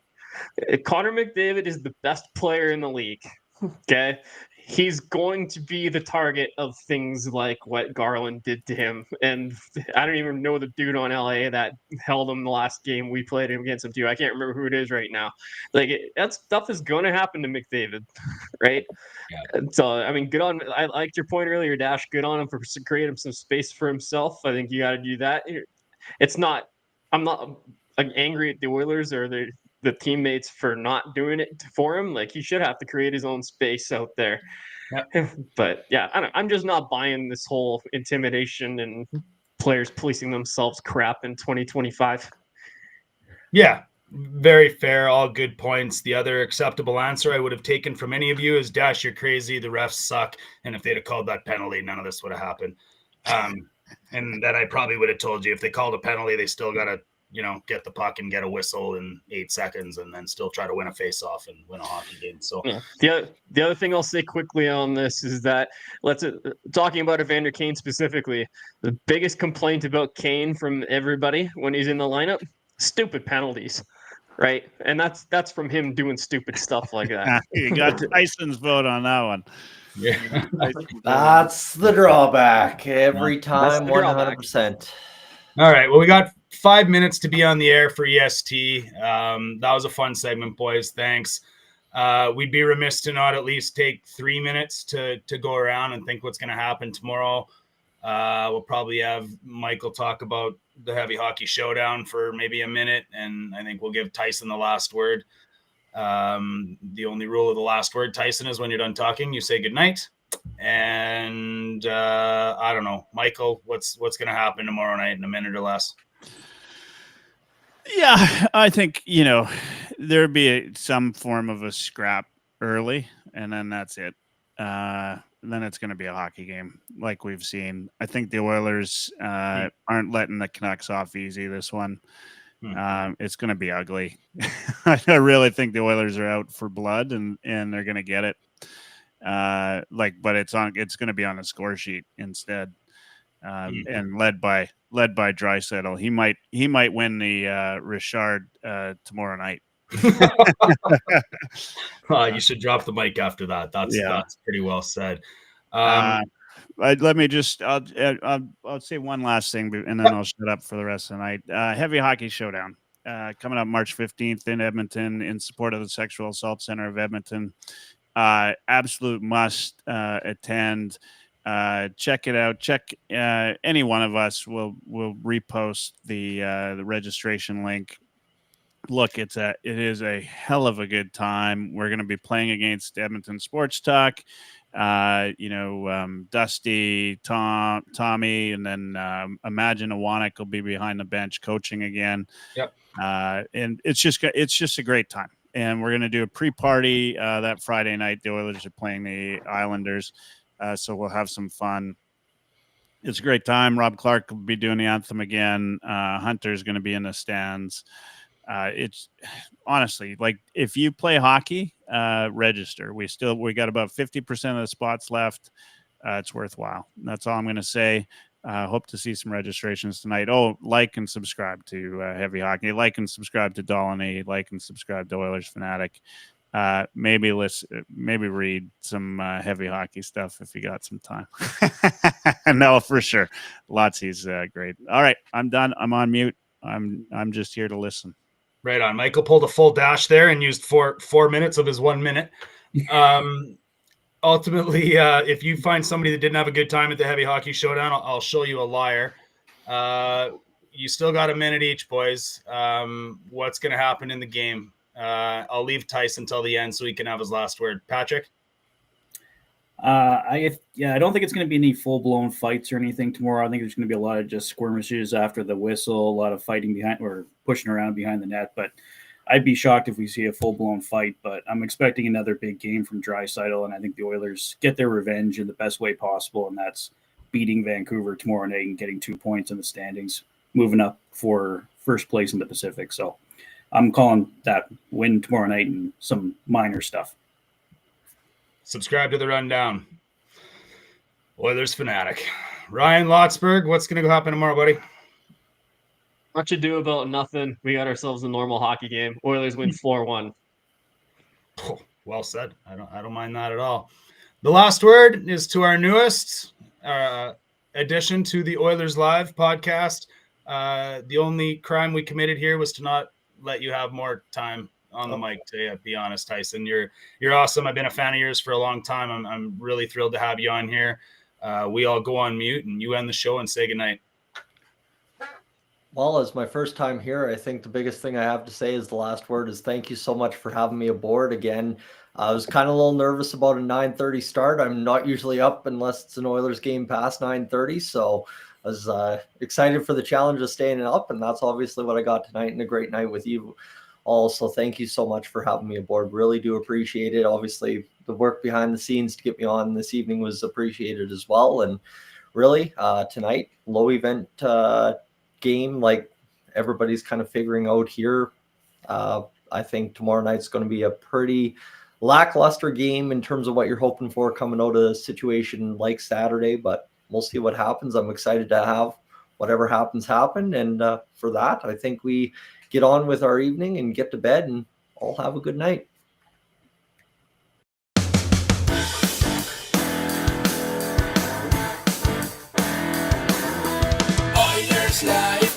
it. Connor McDavid is the best player in the league. Okay. He's going to be the target of things like what Garland did to him. And I don't even know the dude on LA that held him the last game we played him against him too. I can't remember who it is right now. Like, that stuff is going to happen to McDavid, right? Yeah. So, I mean, good on. I liked your point earlier, Dash. Good on him for creating some space for himself. I think you got to do that. I'm not angry at the Oilers or the teammates for not doing it for him. Like, he should have to create his own space out there. Yep. But yeah, I'm just not buying this whole intimidation and players policing themselves crap in 2025. Yeah, very fair. All good points. The other acceptable answer I would have taken from any of you is, Dash, you're crazy. The refs suck. And if they'd have called that penalty, none of this would have happened. And then I probably would have told you, if they called a penalty, they still got to, get the puck and get a whistle in 8 seconds and then still try to win a face-off and win a hockey game. So yeah. The other thing I'll say quickly on this is that talking about Evander Kane specifically, the biggest complaint about Kane from everybody when he's in the lineup, stupid penalties, right? And that's from him doing stupid stuff like that. You got Tyson's vote on that one. Yeah, that's the drawback every time. 100%. All right. Well, we got 5 minutes to be on the air for EST. That was a fun segment, boys. Thanks. We'd be remiss to not at least take 3 minutes to go around and think what's going to happen tomorrow. We'll probably have Michael talk about the Heavy Hockey Showdown for maybe a minute, and I think we'll give Tyson the last word. The only rule of the last word, Tyson, is when you're done talking, you say goodnight. And I don't know, Michael, what's going to happen tomorrow night in a minute or less? Yeah, I think, there'd be some form of a scrap early, and then that's it. Then it's going to be a hockey game like we've seen. I think the Oilers aren't letting the Canucks off easy this one. It's going to be ugly. I really think the Oilers are out for blood, and they're going to get it. But it's going to be on a score sheet instead. And led by Draisaitl. He might win the Richard tomorrow night. You should drop the mic after that. That's pretty well said. Let me just I'll say one last thing, and then I'll shut up for the rest of the night. Heavy Hockey Showdown coming up March 15th in Edmonton in support of the Sexual Assault Center of Edmonton. Absolute must attend. Check it out. Check any one of us will repost the registration link. Look, it is a hell of a good time. We're going to be playing against Edmonton Sports Talk. Dusty, Tommy, and then Imagine Iwanek will be behind the bench coaching again. Yep. And it's just a great time. And we're going to do a pre-party that Friday night. The Oilers are playing the Islanders. So we'll have some fun. It's a great time. Rob Clark will be doing the anthem again. Hunter's going to be in the stands. It's honestly, like, if you play hockey, register. We got about 50% of the spots left. It's worthwhile. That's all I'm going to say. Hope to see some registrations tonight. Oh, like and subscribe to Heavy Hockey. Like and subscribe to Dolany. Like and subscribe to Oilers Fanatic. Maybe read some Heavy Hockey stuff if you got some time. No, for sure. Lotsy's great. All right, I'm done. I'm on mute. I'm just here to listen. Right on. Michael pulled a full dash there and used four minutes of his 1 minute. Ultimately, if you find somebody that didn't have a good time at the Heavy Hockey Showdown, I'll show you a liar. You still got a minute each, boys. What's going to happen in the game? I'll leave Tyson till the end so he can have his last word. Patrick? I don't think it's going to be any full-blown fights or anything tomorrow. I think there's going to be a lot of just skirmishes after the whistle, a lot of fighting behind or pushing around behind the net. But I'd be shocked if we see a full-blown fight. But I'm expecting another big game from Draisaitl, and I think the Oilers get their revenge in the best way possible, and that's beating Vancouver tomorrow night and getting 2 points in the standings, moving up for first place in the Pacific. So I'm calling that win tomorrow night and some minor stuff. Subscribe to the rundown. Oilers Fanatic. Ryan Lotsberg, what's going to happen tomorrow, buddy? Much ado about nothing. We got ourselves a normal hockey game. Oilers win 4-1. Oh, well said. I don't mind that at all. The last word is to our newest addition to the Oilers Live podcast. The only crime we committed here was to not let you have more time on the mic, to be honest. Tyson, you're awesome. I've been a fan of yours for a long time. I'm really thrilled to have you on here. We all go on mute and you end the show and say goodnight. Well, as my first time here, I think the biggest thing I have to say is the last word is thank you so much for having me aboard again. I was kind of a little nervous about a 9:30 start. I'm not usually up unless it's an Oilers game past 9:30. So I was excited for the challenge of staying up, and that's obviously what I got tonight, and a great night with you. Also, thank you so much for having me aboard. Really do appreciate it. Obviously, the work behind the scenes to get me on this evening was appreciated as well. And really, tonight, low event game, like everybody's kind of figuring out here. I think tomorrow night's going to be a pretty lackluster game in terms of what you're hoping for coming out of a situation like Saturday, but we'll see what happens. I'm excited to have whatever happens happen. And for that, I think we get on with our evening and get to bed and all have a good night. Oilerslive.